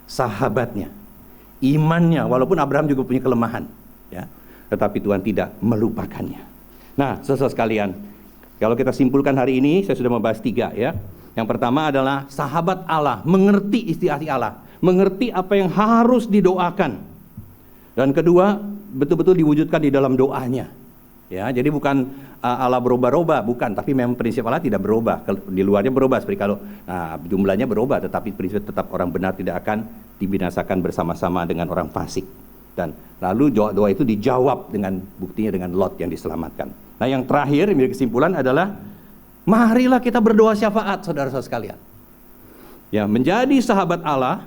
Sahabatnya, imannya, walaupun Abraham juga punya kelemahan, ya, tetapi Tuhan tidak melupakannya. Nah, saudara sekalian, kalau kita simpulkan hari ini, saya sudah membahas 3 ya. Yang pertama adalah sahabat Allah, mengerti isi hati Allah, mengerti apa yang harus didoakan. Dan kedua, betul-betul diwujudkan di dalam doanya. Ya, jadi bukan Allah berubah-ubah, bukan, tapi memang prinsip Allah tidak berubah. Di luarnya berubah, seperti kalau jumlahnya berubah, tetapi prinsip tetap orang benar tidak akan dibinasakan bersama-sama dengan orang fasik. Dan lalu doa itu dijawab dengan buktinya dengan Lot yang diselamatkan. Nah, yang terakhir menjadi kesimpulan adalah marilah kita berdoa syafaat, saudara-saudara sekalian. Ya, menjadi sahabat Allah,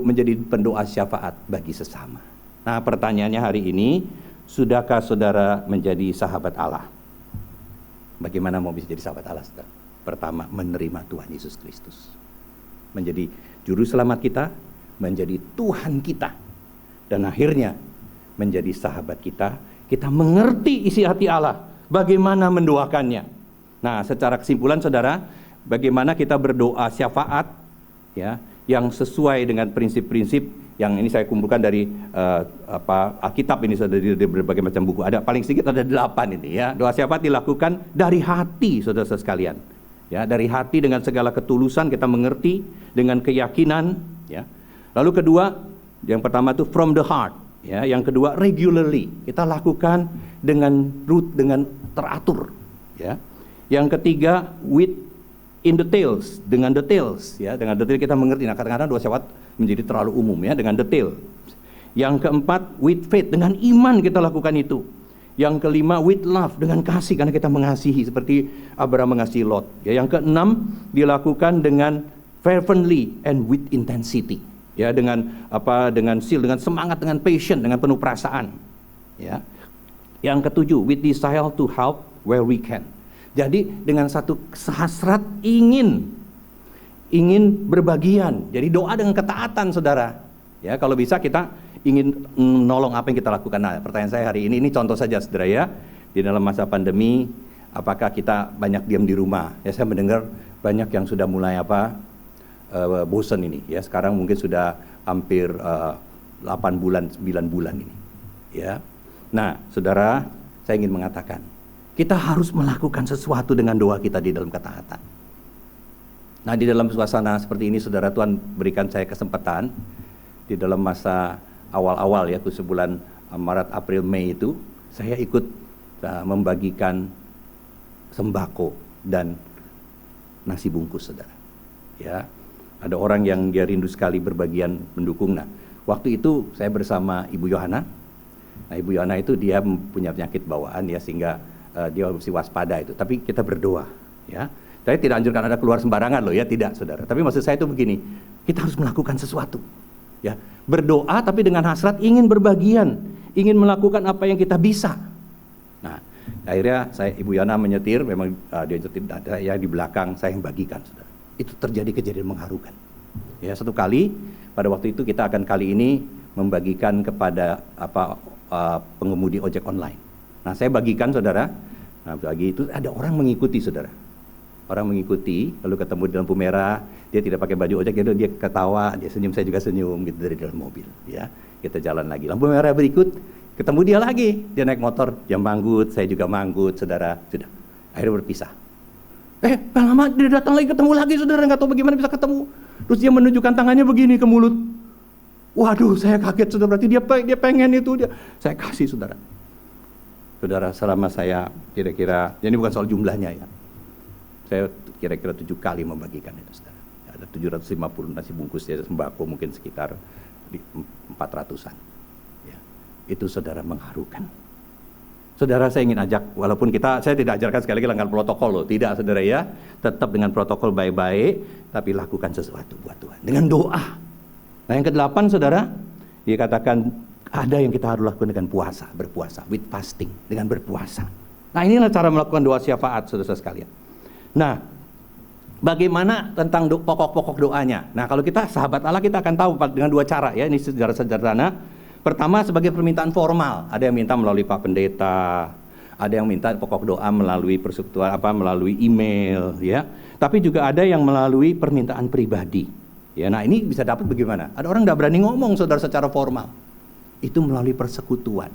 menjadi pendoa syafaat bagi sesama. Nah, pertanyaannya hari ini, sudahkah saudara menjadi sahabat Allah? Bagaimana mau bisa jadi sahabat Allah? Saudara? Pertama, menerima Tuhan Yesus Kristus. Menjadi juru selamat kita, menjadi Tuhan kita. Dan akhirnya menjadi sahabat kita. Kita mengerti isi hati Allah, bagaimana mendoakannya. Nah, secara kesimpulan saudara, bagaimana kita berdoa syafaat ya, yang sesuai dengan prinsip-prinsip yang ini saya kumpulkan dari Alkitab ini dari berbagai macam buku. Ada paling sedikit ada 8 ini ya. Doa syafaat dilakukan dari hati saudara-saudara sekalian. Ya, dari hati dengan segala ketulusan kita mengerti dengan keyakinan ya. Lalu kedua, yang pertama itu from the heart ya, yang kedua regularly. Kita lakukan dengan teratur ya. Yang ketiga with in details, dengan details ya, dengan detail kita mengerti. Nah, kadang-kadang doa syafaat menjadi terlalu umum ya, dengan detail. Yang keempat with faith, dengan iman kita lakukan itu. Yang kelima with love, dengan kasih karena kita mengasihi seperti Abraham mengasihi Lot. Ya, yang keenam dilakukan dengan fervently and with intensity. Ya, dengan zeal, dengan semangat, dengan passion, dengan penuh perasaan. Ya. Yang ketujuh with desire to help where we can. Jadi dengan satu hasrat ingin berbagian. Jadi doa dengan ketaatan saudara. Ya, kalau bisa kita ingin nolong apa yang kita lakukan. Nah, pertanyaan saya hari ini contoh saja saudara ya. Di dalam masa pandemi, apakah kita banyak diam di rumah? Ya, saya mendengar banyak yang sudah mulai bosan ini. Ya, sekarang mungkin sudah hampir 8 bulan, 9 bulan ini. Ya. Nah, saudara, saya ingin mengatakan, kita harus melakukan sesuatu dengan doa kita di dalam ketaatan. Nah, di dalam suasana seperti ini, saudara, Tuhan berikan saya kesempatan di dalam masa awal-awal ya, sebulan Maret, April, Mei itu, saya ikut membagikan sembako dan nasi bungkus, saudara. Ya, ada orang yang dia rindu sekali berbagian mendukung. Nah, waktu itu saya bersama Ibu Yohana. Nah, Ibu Yohana itu dia punya penyakit bawaan ya, sehingga dia mesti waspada itu. Tapi kita berdoa ya. Saya tidak anjurkan Anda keluar sembarangan loh ya, tidak saudara. Tapi maksud saya itu begini, kita harus melakukan sesuatu ya. Berdoa tapi dengan hasrat ingin berbagian, ingin melakukan apa yang kita bisa. Nah, akhirnya Ibu Yana menyetir, memang dia nyetir ya di belakang, saya yang bagikan saudara. Itu terjadi kejadian mengharukan. Ya, satu kali pada waktu itu kita akan kali ini membagikan kepada pengemudi ojek online. Nah, saya bagikan saudara. Nah, bagi itu ada orang mengikuti saudara. Orang mengikuti, lalu ketemu di lampu merah, dia tidak pakai baju ojek, dia ketawa, dia senyum, saya juga senyum gitu dari dalam mobil. Ya, kita jalan lagi. Lampu merah berikut, ketemu dia lagi, dia naik motor, dia manggut, saya juga manggut, saudara. Sudah, akhirnya berpisah. Gak lama dia datang lagi, ketemu lagi saudara, nggak tahu bagaimana bisa ketemu. Terus dia menunjukkan tangannya begini ke mulut. Waduh, saya kaget saudara, berarti dia pengen itu, saya kasih saudara. Saudara, selama saya kira-kira, ini bukan soal jumlahnya ya, saya kira-kira 7 kali membagikan itu saudara. Ada 750 nasi bungkus ya, sembako mungkin sekitar 400-an ya. Itu saudara mengharukan. Saudara, saya ingin ajak, walaupun saya tidak ajarkan sekali lagi langgar protokol loh, tidak saudara ya, tetap dengan protokol baik-baik, tapi lakukan sesuatu buat Tuhan dengan doa. Nah, yang ke-8 saudara, dia katakan ada yang kita harus lakukan dengan puasa, berpuasa, with fasting, dengan berpuasa. Nah, inilah cara melakukan doa syafaat saudara sekalian. Nah, bagaimana tentang pokok-pokok doanya? Nah, kalau kita sahabat Allah, kita akan tahu dengan 2 cara ya, ini secara sederhana. Pertama, sebagai permintaan formal, ada yang minta melalui Pak Pendeta, ada yang minta pokok doa melalui persekutuan melalui email ya. Tapi juga ada yang melalui permintaan pribadi. Ya, nah ini bisa dapat bagaimana? Ada orang tidak berani ngomong saudara secara formal. Itu melalui persekutuan.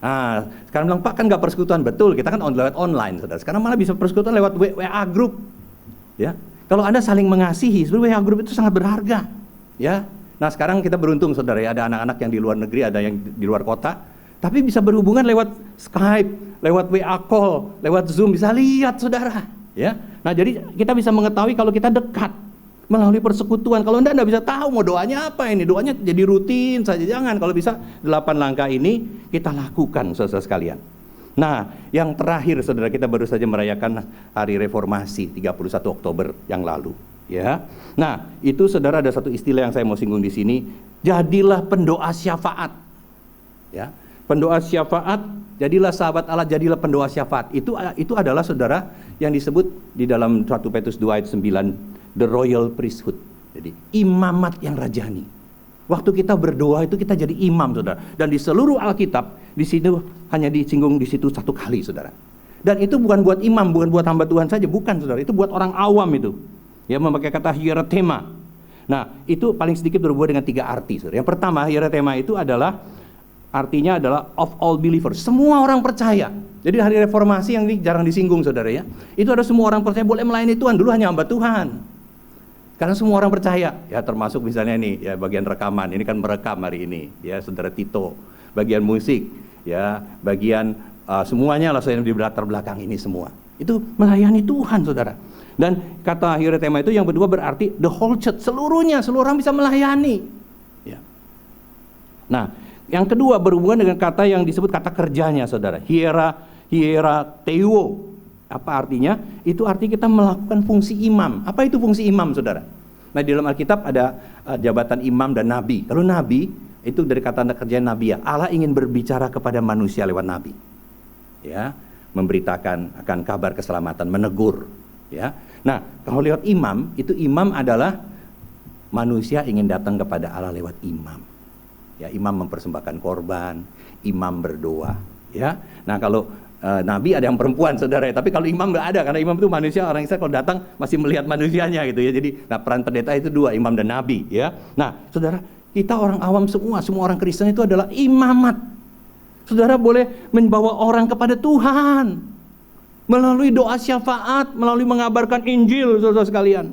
Nah, sekarang bilang, Pak kan nggak persekutuan, betul, kita kan lewat online saudara. Sekarang malah bisa persekutuan lewat WA group. Ya, kalau Anda saling mengasihi, sebenarnya WA group itu sangat berharga. Ya, nah sekarang kita beruntung saudara ya, ada anak-anak yang di luar negeri, ada yang di luar kota, tapi bisa berhubungan lewat Skype, lewat WA call, lewat Zoom, bisa lihat saudara. Ya, nah jadi kita bisa mengetahui kalau kita dekat melalui persekutuan. Kalau Anda bisa tahu mau doanya apa ini, doanya jadi rutin saja, jangan. Kalau bisa 8 langkah ini kita lakukan saudara sekalian. Nah, yang terakhir saudara, kita baru saja merayakan Hari Reformasi 31 Oktober yang lalu, ya. Nah, itu saudara ada satu istilah yang saya mau singgung di sini, jadilah pendoa syafaat. Ya. pendoa syafaat, jadilah sahabat Allah, jadilah pendoa syafaat. Itu adalah saudara yang disebut di dalam 1 Petrus 2 ayat 9, the royal priesthood. Jadi imamat yang rajani. Waktu kita berdoa itu kita jadi imam, saudara. Dan di seluruh Alkitab di situ hanya disinggung di situ satu kali, saudara. Dan itu bukan buat imam, bukan buat hamba Tuhan saja, bukan, saudara. Itu buat orang awam itu. Ya, memakai kata hieratema. Nah, itu paling sedikit berhubungan dengan 3 arti, saudara. Yang pertama, hieratema itu adalah artinya adalah of all believers. Semua orang percaya. Jadi hari reformasi yang jarang disinggung, saudara ya. Itu ada semua orang percaya boleh melayani Tuhan. Dulu hanya hamba Tuhan. Karena semua orang percaya, ya termasuk misalnya nih, ya bagian rekaman, ini kan merekam hari ini, ya saudara Tito, bagian musik, ya bagian semuanya lah saya di latar belakang ini semua. Itu melayani Tuhan, saudara. Dan kata hieratema itu yang kedua berarti the whole church, seluruhnya, seluruh orang bisa melayani. Ya. Nah, yang kedua berhubungan dengan kata yang disebut kata kerjanya, saudara, hierateo. Apa artinya? Itu arti kita melakukan fungsi imam. Apa itu fungsi imam, saudara? Nah, di dalam Alkitab ada jabatan imam dan nabi. Kalau nabi, itu dari kata kerja nabi ya. Allah ingin berbicara kepada manusia lewat nabi. Ya, memberitakan akan kabar keselamatan, menegur. Ya. Nah, kalau lewat imam, itu imam adalah manusia ingin datang kepada Allah lewat imam. Ya, imam mempersembahkan korban, imam berdoa. Ya. Nah, kalau nabi ada yang perempuan, saudara, tapi kalau imam nggak ada, karena imam itu manusia, orang Israel kalau datang masih melihat manusianya gitu ya. Jadi nah peran pendeta itu 2, imam dan nabi ya. Nah saudara, kita orang awam semua orang Kristen itu adalah imamat. Saudara boleh membawa orang kepada Tuhan melalui doa syafaat, melalui mengabarkan Injil, saudara sekalian.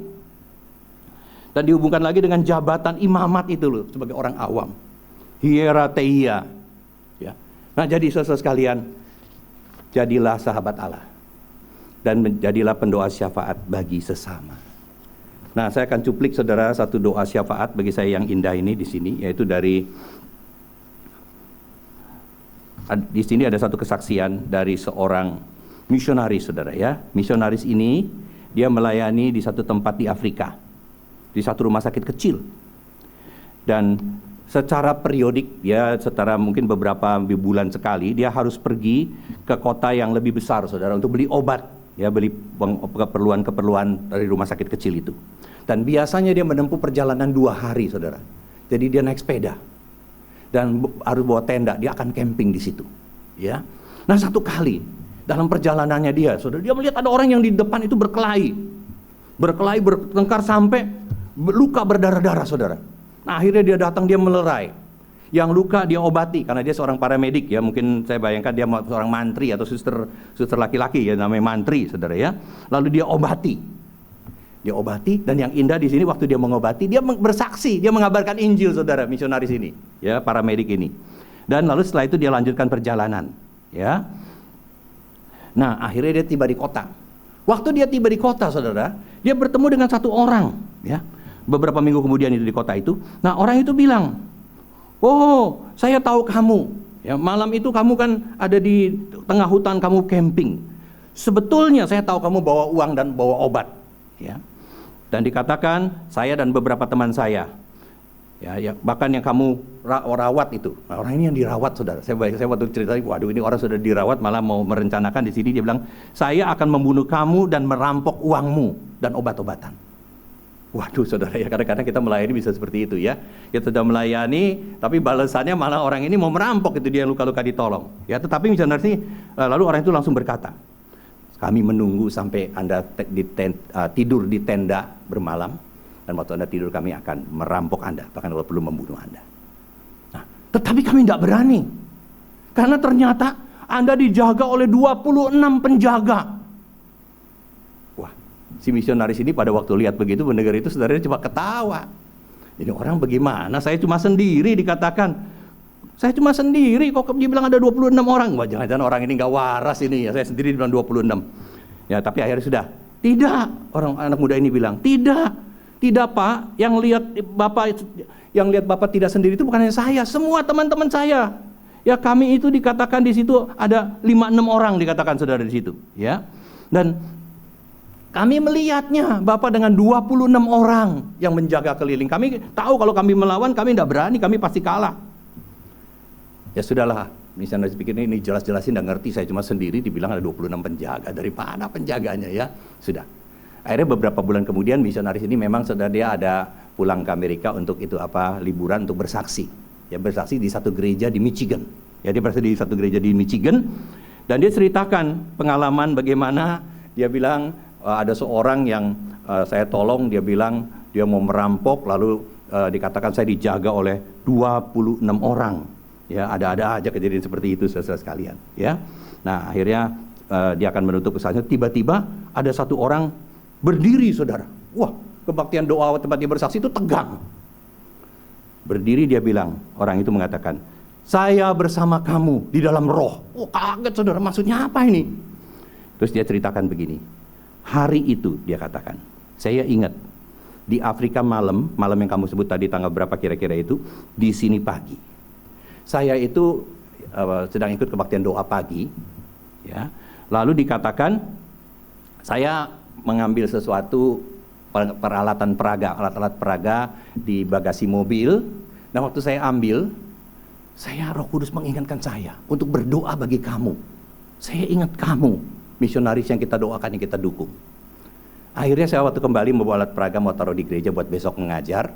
Dan dihubungkan lagi dengan jabatan imamat itu loh, sebagai orang awam, hierateia ya. Nah jadi saudara sekalian, jadilah sahabat Allah dan menjadilah pendoa syafaat bagi sesama. Nah, saya akan cuplik saudara satu doa syafaat bagi saya yang indah ini di sini, yaitu di sini ada satu kesaksian dari seorang misionaris, saudara ya. Misionaris ini dia melayani di satu tempat di Afrika, di satu rumah sakit kecil. Dan secara periodik, ya secara mungkin beberapa bulan sekali, dia harus pergi ke kota yang lebih besar, saudara, untuk beli obat, ya beli keperluan-keperluan dari rumah sakit kecil itu. Dan biasanya dia menempuh perjalanan 2 hari, saudara. Jadi dia naik sepeda dan harus bawa tenda, dia akan camping di situ, ya. Nah satu kali dalam perjalanannya dia, saudara, dia melihat ada orang yang di depan itu berkelahi, bertengkar sampai luka berdarah-darah, saudara. Nah akhirnya dia datang, dia melerai. Yang luka dia obati, karena dia seorang paramedik ya. Mungkin saya bayangkan dia seorang mantri atau suster laki-laki ya, namanya mantri, saudara ya. Lalu dia obati. Dan yang indah di sini waktu dia mengobati, dia bersaksi, dia mengabarkan Injil, saudara, misionaris ini, ya, paramedik ini. Dan lalu setelah itu dia lanjutkan perjalanan, ya. Nah akhirnya dia tiba di kota. Waktu dia tiba di kota, saudara, dia bertemu dengan satu orang, ya. Beberapa minggu kemudian itu di kota itu. Nah orang itu bilang, oh saya tahu kamu, ya, malam itu kamu kan ada di tengah hutan, kamu camping. Sebetulnya saya tahu kamu bawa uang dan bawa obat, ya. Dan dikatakan saya dan beberapa teman saya, ya bahkan yang kamu rawat itu. Nah, orang ini yang dirawat, saudara. Saya waktu cerita, waduh ini orang sudah dirawat, malah mau merencanakan di sini. Dia bilang, saya akan membunuh kamu dan merampok uangmu dan obat-obatan. Waduh, saudara ya, kadang-kadang kita melayani bisa seperti itu ya. Kita sudah melayani, tapi balasannya malah orang ini mau merampok, itu dia yang luka-luka ditolong. Ya, tetapi misalnya lalu orang itu langsung berkata, kami menunggu sampai Anda tidur di tenda bermalam, dan waktu Anda tidur kami akan merampok Anda, bahkan kalau perlu membunuh Anda. Nah, tetapi kami tidak berani, karena ternyata Anda dijaga oleh 26 penjaga. Wah, si misionaris ini pada waktu lihat begitu, mendengar itu, saudaranya cuma ketawa. Ini orang bagaimana? Saya cuma sendiri, dikatakan. Saya cuma sendiri, kok dia bilang ada 26 orang. Wah, jangan-jangan orang ini nggak waras ini ya. Saya sendiri bilang 26. Ya, tapi akhirnya sudah. Tidak, orang anak muda ini bilang, tidak Pak. Yang lihat Bapak tidak sendiri itu bukan hanya saya, semua teman-teman saya. Ya, kami itu dikatakan di situ ada 5-6 orang dikatakan, saudara, di situ. Ya, dan kami melihatnya Bapak dengan 26 orang yang menjaga keliling. Kami tahu kalau kami melawan, kami tidak berani, kami pasti kalah. Ya sudahlah, misionaris pikir ini jelas-jelasin nggak ngerti, saya cuma sendiri, dibilang ada 26 penjaga, dari mana penjaganya ya? Sudah. Akhirnya beberapa bulan kemudian misionaris ini memang sudah dia ada pulang ke Amerika untuk itu liburan untuk bersaksi. Ya bersaksi di satu gereja di Michigan. Ya dia bersaksi di satu gereja di Michigan dan dia ceritakan pengalaman bagaimana dia bilang ada seorang yang saya tolong, dia bilang dia mau merampok lalu dikatakan saya dijaga oleh 26 orang. Ya, ada aja kejadian seperti itu saudara sekalian, ya. Nah, akhirnya dia akan menutup usahanya, tiba-tiba ada satu orang berdiri, Saudara. Wah, kebaktian doa tempat dia bersaksi itu tegang. Berdiri dia bilang, orang itu mengatakan, "Saya bersama kamu di dalam roh." Oh, kaget Saudara, maksudnya apa ini? Terus dia ceritakan begini. Hari itu dia katakan, "Saya ingat di Afrika malam yang kamu sebut tadi tanggal berapa kira-kira itu, di sini pagi. Saya itu sedang ikut kebaktian doa pagi, ya. Lalu dikatakan saya mengambil sesuatu peralatan peraga, alat-alat peraga di bagasi mobil. Nah, waktu saya ambil, Roh Kudus mengingatkan saya untuk berdoa bagi kamu. Saya ingat kamu, misionaris yang kita doakan, yang kita dukung. Akhirnya saya waktu kembali membawa alat peraga, mau taruh di gereja buat besok mengajar.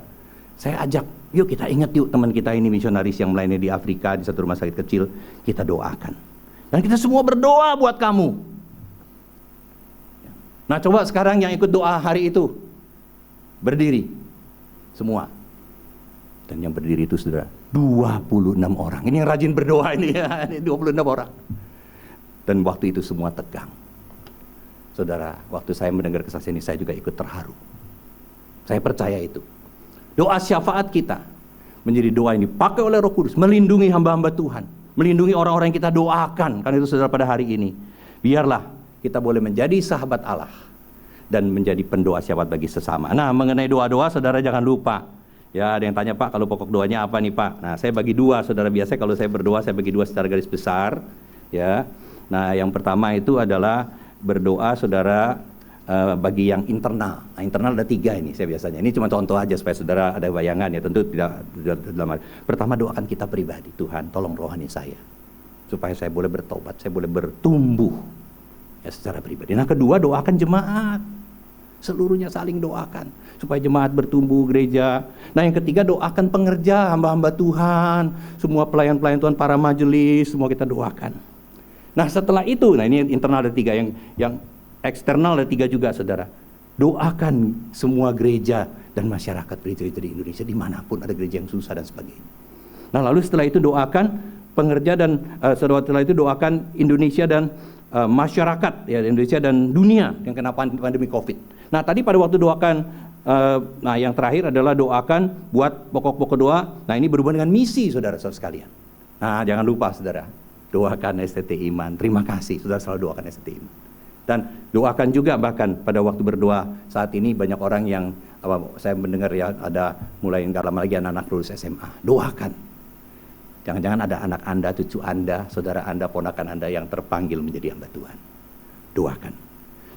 Saya ajak, yuk kita ingat yuk teman kita ini misionaris yang melayani di Afrika, di satu rumah sakit kecil, kita doakan. Dan kita semua berdoa buat kamu. Nah coba sekarang yang ikut doa hari itu, berdiri, semua. Dan yang berdiri itu Saudara, 26 orang. Ini yang rajin berdoa ini ya, ini 26 orang. Dan waktu itu semua tegang. Saudara, waktu saya mendengar kesaksian ini, saya juga ikut terharu. Saya percaya itu. Doa syafaat kita menjadi doa yang dipakai oleh Roh Kudus, melindungi hamba-hamba Tuhan, melindungi orang-orang yang kita doakan. Karena itu Saudara, pada hari ini, biarlah kita boleh menjadi sahabat Allah dan menjadi pendoa syafaat bagi sesama. Nah, mengenai doa-doa Saudara jangan lupa. Ya, ada yang tanya, "Pak, kalau pokok doanya apa nih, Pak?" Nah, saya bagi dua, Saudara. Biasanya kalau saya berdoa, saya bagi dua secara garis besar. Ya. Nah, yang pertama itu adalah berdoa Saudara bagi yang internal. Nah, internal ada 3 ini saya biasanya. Ini cuma contoh aja supaya Saudara ada bayangan ya. Tentu tidak dalam. Pertama, doakan kita pribadi. Tuhan, tolong rohani saya supaya saya boleh bertobat, saya boleh bertumbuh ya secara pribadi. Nah, kedua, doakan jemaat. Seluruhnya saling doakan supaya jemaat bertumbuh, gereja. Nah, yang ketiga, doakan pengerja, hamba-hamba Tuhan, semua pelayan-pelayan Tuhan, para majelis, semua kita doakan. Nah, setelah itu, nah ini internal ada 3, yang eksternal ada 3 juga Saudara. Doakan semua gereja dan masyarakat gereja-gereja di Indonesia, dimanapun ada gereja yang susah dan sebagainya. Nah, lalu setelah itu doakan pengerja dan setelah itu doakan Indonesia dan masyarakat ya, Indonesia dan dunia yang kena pandemi COVID. Nah, tadi pada waktu doakan, nah yang terakhir adalah doakan buat pokok-pokok doa. Nah, ini berhubungan dengan misi saudara-saudara sekalian. Nah, jangan lupa Saudara, doakan STT Iman. Terima kasih Saudara selalu doakan STT Iman. Dan doakan juga bahkan pada waktu berdoa saat ini banyak orang yang saya mendengar ya ada mulai nggak lama lagi anak-anak lulus SMA. Doakan. Jangan-jangan ada anak Anda, cucu Anda, saudara Anda, ponakan Anda yang terpanggil menjadi hamba Tuhan. Doakan.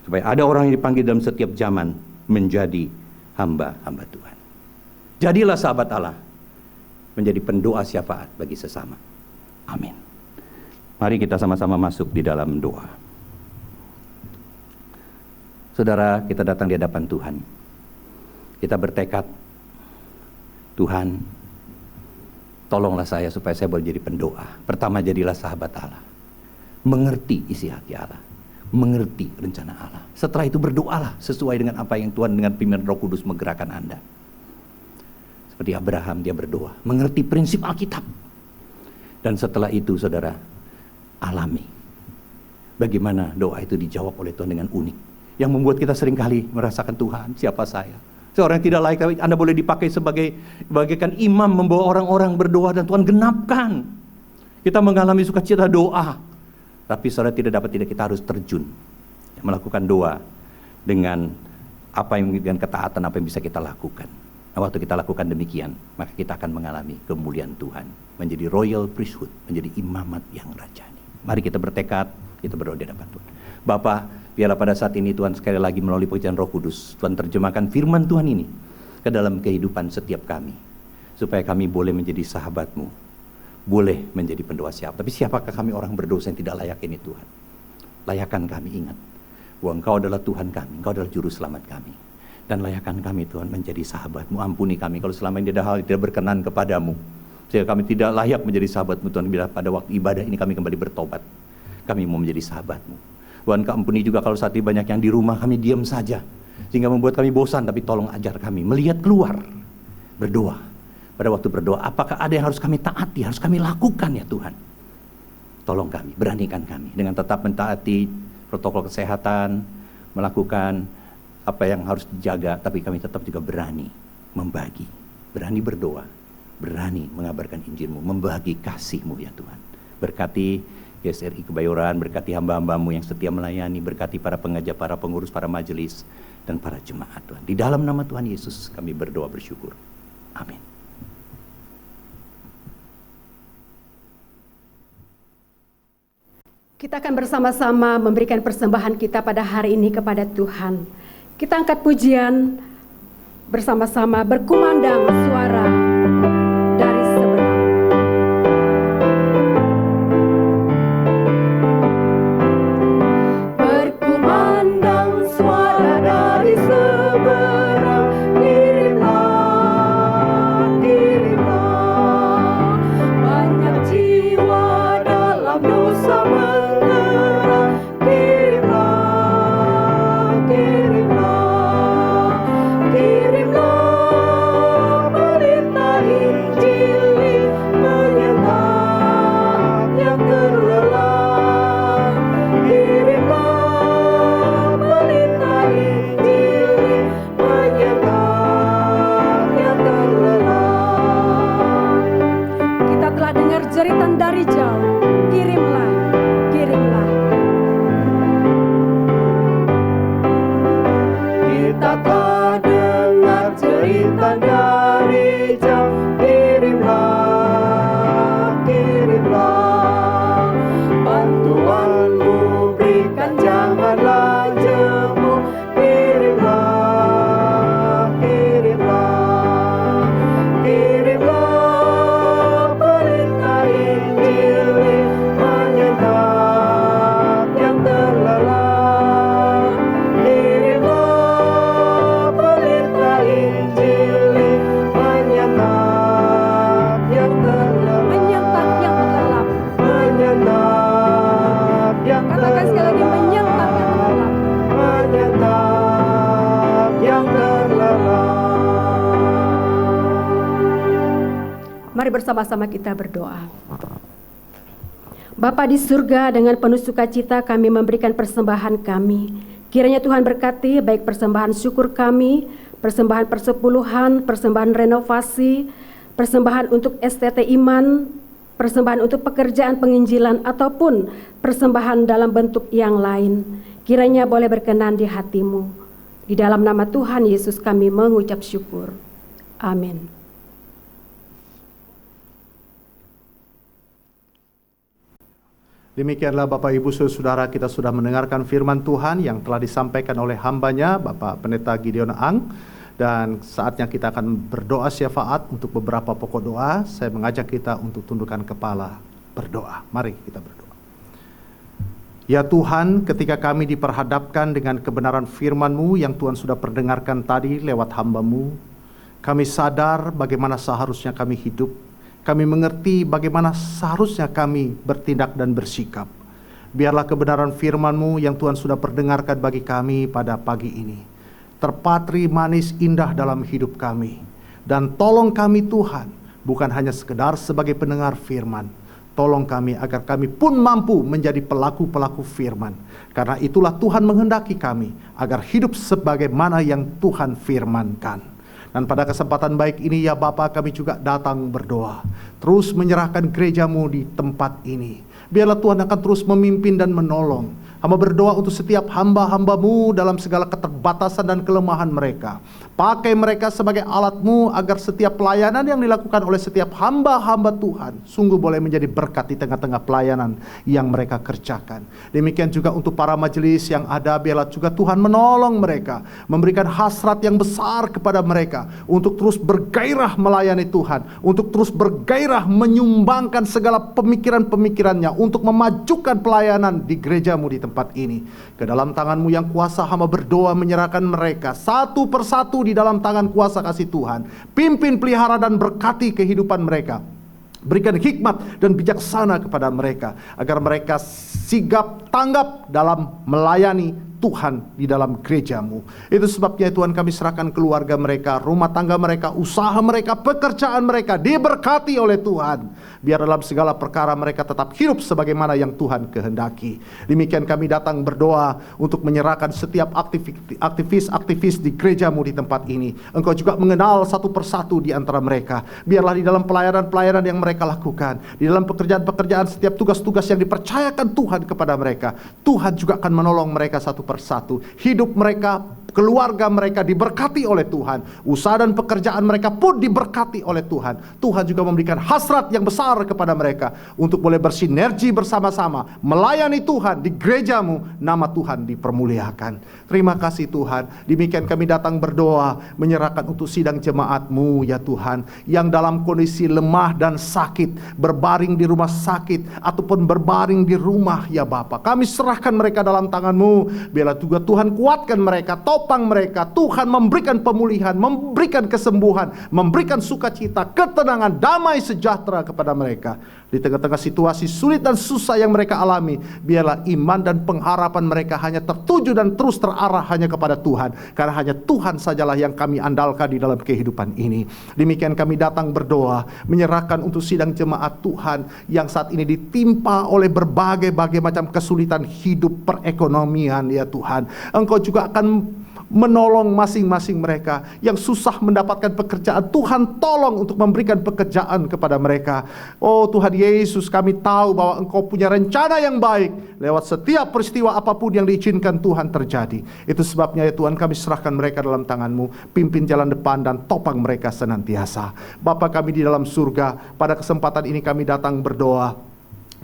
Supaya ada orang yang dipanggil dalam setiap zaman menjadi hamba-hamba Tuhan. Jadilah sahabat Allah. Menjadi pendoa syafaat bagi sesama. Amin. Mari kita sama-sama masuk di dalam doa. Saudara, kita datang di hadapan Tuhan. Kita bertekad, Tuhan, tolonglah saya supaya saya boleh jadi pendoa. Pertama, jadilah sahabat Allah. Mengerti isi hati Allah. Mengerti rencana Allah. Setelah itu berdoalah sesuai dengan apa yang Tuhan dengan pimpinan Roh Kudus menggerakkan Anda. Seperti Abraham, dia berdoa. Mengerti prinsip Alkitab. Dan setelah itu, saudara, alami. Bagaimana doa itu dijawab oleh Tuhan dengan unik. Yang membuat kita seringkali merasakan Tuhan, siapa saya? Seorang yang tidak layak, tapi Anda boleh dipakai bagaikan imam membawa orang-orang berdoa dan Tuhan genapkan. Kita mengalami sukacita doa. Tapi saudara tidak kita harus terjun. Melakukan doa dengan dengan ketaatan apa yang bisa kita lakukan. Nah, waktu kita lakukan demikian, maka kita akan mengalami kemuliaan Tuhan. Menjadi royal priesthood, menjadi imamat yang rajani. Mari kita bertekad, kita berdoa di hadapan Tuhan. Bapa, biarlah pada saat ini Tuhan sekali lagi melalui pekerjaan Roh Kudus, Tuhan terjemahkan firman Tuhan ini ke dalam kehidupan setiap kami. Supaya kami boleh menjadi sahabat-Mu. boleh menjadi pendoa siapa. Tapi siapakah kami orang berdosa yang tidak layak ini Tuhan? Layakkan kami ingat bahwa Engkau adalah Tuhan kami, Engkau adalah Juru Selamat kami. Dan layakkan kami Tuhan menjadi sahabat-Mu. Ampuni kami kalau selama ini ada hal yang tidak berkenan kepadamu, sehingga kami tidak layak menjadi sahabat-Mu Tuhan. Bila pada waktu ibadah ini kami kembali bertobat, kami mau menjadi sahabat-Mu Tuhan. Ampuni juga kalau saat ini banyak yang di rumah kami diam saja, sehingga membuat kami bosan. Tapi tolong ajar kami melihat keluar, berdoa. Pada waktu berdoa, apakah ada yang harus kami taati, harus kami lakukan ya Tuhan? Tolong kami, beranikan kami dengan tetap mentaati protokol kesehatan, melakukan apa yang harus dijaga, tapi kami tetap juga berani membagi, berani berdoa, berani mengabarkan Injil-Mu, membagi kasih-Mu ya Tuhan. Berkati GSRI Kebayoran, berkati hamba-hamba-Mu yang setia melayani, berkati para pengajar, para pengurus, para majelis, dan para jemaat Tuhan. Di dalam nama Tuhan Yesus kami berdoa bersyukur. Amin. Kita akan bersama-sama memberikan persembahan kita pada hari ini kepada Tuhan. Kita angkat pujian bersama-sama, berkumandang suara dari seberang. Berkumandang suara dari seberang, kirimlah, kirimlah. Banyak jiwa dalam dosa menggerak, kirimlah, kirimlah. Kirimlah berita Injil menyentap yang terlelap. Kirimlah berita Injil menyentap yang terlelap. Kita telah dengar jeritan dari jauh, kirimlah, kirimlah. Kita telah dengar cerita dari jauh, kirimlah, kirimlah. Bantuanmu berikan, janganlah jemu, kirimlah, kirimlah. Kirimlah berita Injil menyentap yang terlelap. Kirimlah berita Injil menyentap yang terlelap. Menyentap yang terlelap. Menyentap yang Katakan sekali lagi, menyentap yang terlelap. Menyentap yang terlelap. Mari bersama-sama kita berdoa. Bapa di surga, dengan penuh sukacita kami memberikan persembahan kami. Kiranya Tuhan berkati baik persembahan syukur kami, persembahan persepuluhan, persembahan renovasi, persembahan untuk STT Iman, persembahan untuk pekerjaan penginjilan, ataupun persembahan dalam bentuk yang lain. Kiranya boleh berkenan di hati-Mu. Di dalam nama Tuhan Yesus kami mengucap syukur. Amin. Demikianlah Bapak Ibu Saudara, kita sudah mendengarkan firman Tuhan yang telah disampaikan oleh hambanya Bapak Pendeta Gideon Ang. Dan saatnya kita akan berdoa syafaat untuk beberapa pokok doa. Saya mengajak kita untuk tundukkan kepala berdoa. Mari kita berdoa. Ya Tuhan, ketika kami diperhadapkan dengan kebenaran firman-Mu yang Tuhan sudah perdengarkan tadi lewat hamba-Mu, kami sadar bagaimana seharusnya kami hidup. Kami mengerti bagaimana seharusnya kami bertindak dan bersikap. Biarlah kebenaran firman-Mu yang Tuhan sudah perdengarkan bagi kami pada pagi ini terpatri manis indah dalam hidup kami. Dan tolong kami Tuhan, bukan hanya sekedar sebagai pendengar firman. Tolong kami agar kami pun mampu menjadi pelaku-pelaku firman. Karena itulah Tuhan menghendaki kami agar hidup sebagaimana yang Tuhan firmankan. Dan pada kesempatan baik ini ya Bapa, kami juga datang berdoa. Terus menyerahkan gereja-Mu di tempat ini. Biarlah Tuhan akan terus memimpin dan menolong. Hamba berdoa untuk setiap hamba-hamba-Mu dalam segala keterbatasan dan kelemahan mereka. Pakai mereka sebagai alat-Mu agar setiap pelayanan yang dilakukan oleh setiap hamba-hamba Tuhan sungguh boleh menjadi berkat di tengah-tengah pelayanan yang mereka kerjakan. Demikian juga untuk para majelis yang ada, biarlah juga Tuhan menolong mereka, memberikan hasrat yang besar kepada mereka untuk terus bergairah melayani Tuhan, untuk terus bergairah menyumbangkan segala pemikiran-pemikirannya untuk memajukan pelayanan di gereja-Mu di tempat ini. Ke dalam tangan-Mu yang kuasa hamba berdoa menyerahkan mereka satu persatu di dalam tangan kuasa kasih Tuhan. Pimpin, pelihara dan berkati kehidupan mereka. Berikan hikmat dan bijaksana kepada mereka agar mereka sigap tanggap dalam melayani Tuhan di dalam gereja-Mu. Itu sebabnya Tuhan kami serahkan keluarga mereka, rumah tangga mereka, usaha mereka, pekerjaan mereka diberkati oleh Tuhan. Biar dalam segala perkara mereka tetap hidup sebagaimana yang Tuhan kehendaki. Demikian kami datang berdoa untuk menyerahkan setiap aktivis-aktivis di gereja-Mu di tempat ini. Engkau juga mengenal satu persatu di antara mereka. Biarlah di dalam pelayanan-pelayanan yang mereka lakukan, di dalam pekerjaan-pekerjaan, setiap tugas-tugas yang dipercayakan Tuhan kepada mereka, Tuhan juga akan menolong mereka satu persatu. Hidup mereka, keluarga mereka diberkati oleh Tuhan. Usaha dan pekerjaan mereka pun diberkati oleh Tuhan. Tuhan juga memberikan hasrat yang besar kepada mereka untuk boleh bersinergi bersama-sama melayani Tuhan di gereja-Mu. Nama Tuhan dipermuliakan. Terima kasih Tuhan. Demikian kami datang berdoa menyerahkan untuk sidang jemaat-Mu ya Tuhan, yang dalam kondisi lemah dan sakit, berbaring di rumah sakit ataupun berbaring di rumah ya Bapa. Kami serahkan mereka dalam tangan-Mu. Biarlah juga Tuhan kuatkan mereka, topang mereka. Tuhan memberikan pemulihan, memberikan kesembuhan, memberikan sukacita, ketenangan, damai sejahtera kepada mereka. Di tengah-tengah situasi sulit dan susah yang mereka alami, biarlah iman dan pengharapan mereka hanya tertuju dan terus terarah hanya kepada Tuhan. Karena hanya Tuhan sajalah yang kami andalkan di dalam kehidupan ini. Demikian kami datang berdoa, menyerahkan untuk sidang jemaat Tuhan yang saat ini ditimpa oleh berbagai macam kesulitan hidup perekonomian ya Tuhan. Engkau juga akan menolong masing-masing mereka yang susah mendapatkan pekerjaan. Tuhan tolong untuk memberikan pekerjaan kepada mereka. Oh Tuhan Yesus, kami tahu bahwa Engkau punya rencana yang baik lewat setiap peristiwa apapun yang diizinkan Tuhan terjadi. Itu sebabnya ya Tuhan, kami serahkan mereka dalam tangan-Mu. Pimpin jalan depan dan topang mereka senantiasa. Bapa kami di dalam surga, pada kesempatan ini kami datang berdoa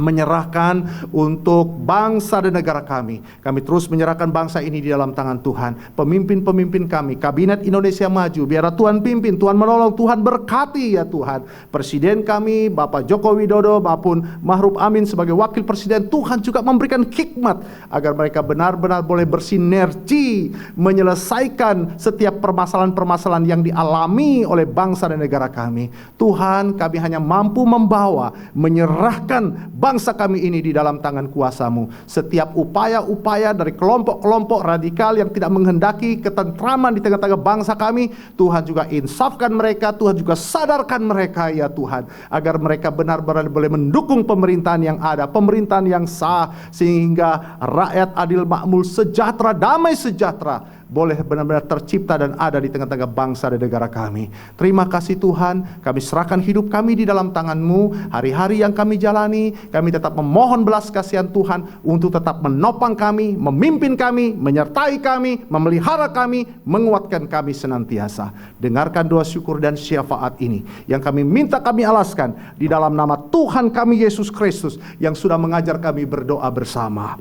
menyerahkan untuk bangsa dan negara kami. Kami terus menyerahkan bangsa ini di dalam tangan Tuhan. Pemimpin-pemimpin kami, Kabinet Indonesia Maju, biarlah Tuhan pimpin, Tuhan menolong, Tuhan berkati ya Tuhan. Presiden kami, Bapak Joko Widodo maupun Ma'ruf Amin sebagai Wakil Presiden, Tuhan juga memberikan hikmat agar mereka benar-benar boleh bersinergi menyelesaikan setiap permasalahan-permasalahan yang dialami oleh bangsa dan negara kami. Tuhan, kami hanya mampu membawa, menyerahkan bangsa kami ini di dalam tangan kuasa-Mu. Setiap upaya-upaya dari kelompok-kelompok radikal yang tidak menghendaki ketentraman di tengah-tengah bangsa kami, Tuhan juga insafkan mereka, Tuhan juga sadarkan mereka ya Tuhan, agar mereka benar-benar boleh mendukung pemerintahan yang ada, pemerintahan yang sah, sehingga rakyat adil, makmur, sejahtera, damai sejahtera boleh benar-benar tercipta dan ada di tengah-tengah bangsa dan negara kami. Terima kasih Tuhan, kami serahkan hidup kami di dalam tangan-Mu. Hari-hari yang kami jalani, kami tetap memohon belas kasihan Tuhan untuk tetap menopang kami, memimpin kami, menyertai kami, memelihara kami, menguatkan kami senantiasa. Dengarkan doa syukur dan syafaat ini yang kami minta, kami alaskan di dalam nama Tuhan kami Yesus Kristus yang sudah mengajar kami berdoa bersama.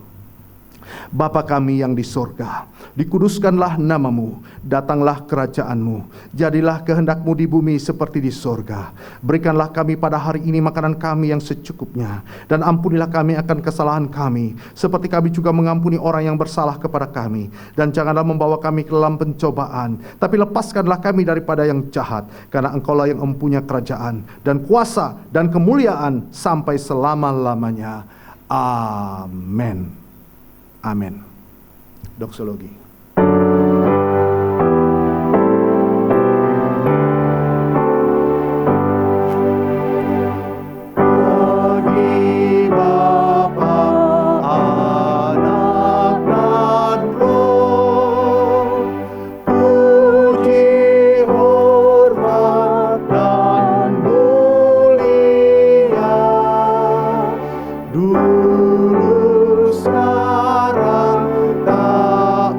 Bapa kami yang di sorga, dikuduskanlah nama-Mu, datanglah kerajaan-Mu, jadilah kehendak-Mu di bumi seperti di sorga. Berikanlah kami pada hari ini makanan kami yang secukupnya, dan ampunilah kami akan kesalahan kami, seperti kami juga mengampuni orang yang bersalah kepada kami. Dan janganlah membawa kami ke dalam pencobaan, tapi lepaskanlah kami daripada yang jahat, karena Engkaulah yang mempunyai kerajaan, dan kuasa, dan kemuliaan sampai selama-lamanya. Amin. Amin. Doksologi. Dulu sekarang tak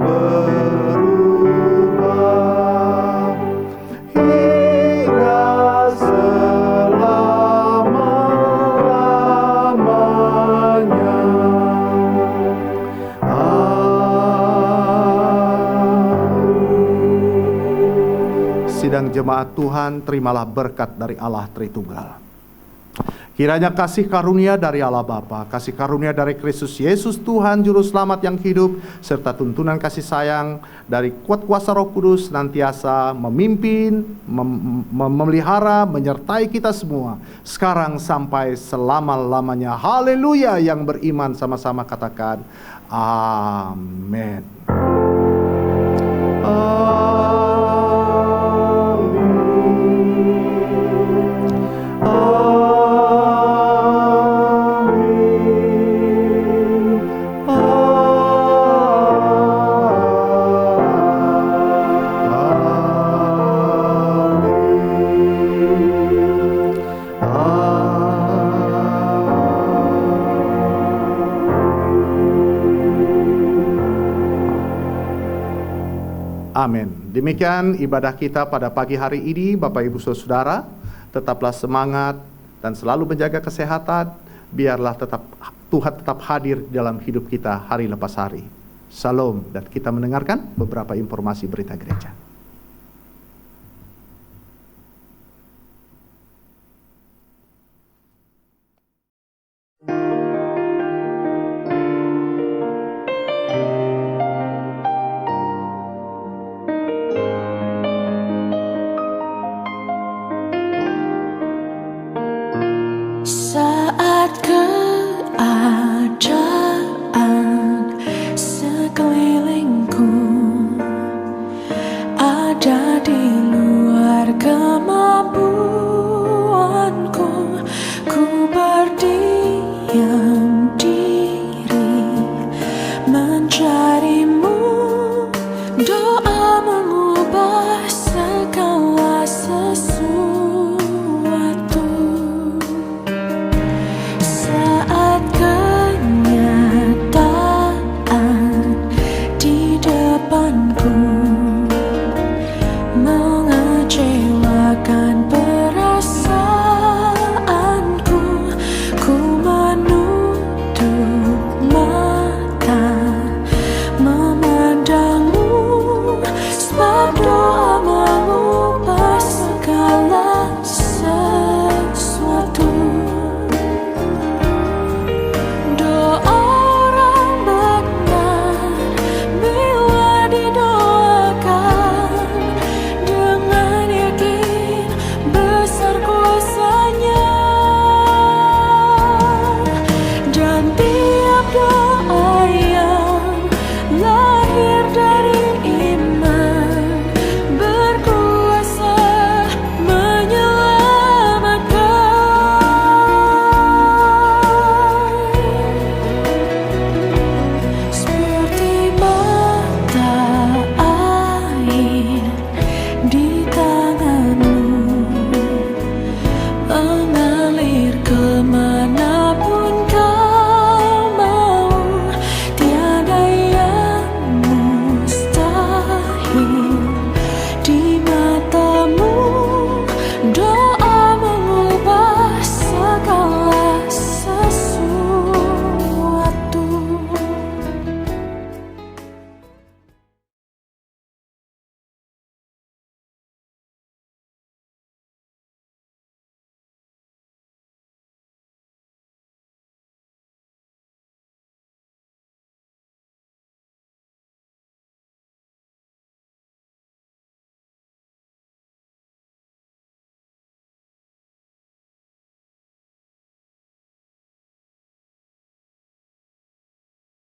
sidang jemaat Tuhan, terimalah berkat dari Allah Tritunggal. Kiranya kasih karunia dari Allah Bapa, kasih karunia dari Kristus Yesus Tuhan Juru Selamat yang hidup, serta tuntunan kasih sayang dari kuat kuasa Roh Kudus senantiasa memimpin, memelihara, menyertai kita semua, sekarang sampai selama-lamanya. Haleluya. Yang beriman sama-sama katakan amin. Amin. Demikian ibadah kita pada pagi hari ini, Bapak Ibu Saudara. Tetaplah semangat dan selalu menjaga kesehatan. Biarlah Tuhan tetap hadir dalam hidup kita hari lepas hari. Salam, dan kita mendengarkan beberapa informasi berita gereja.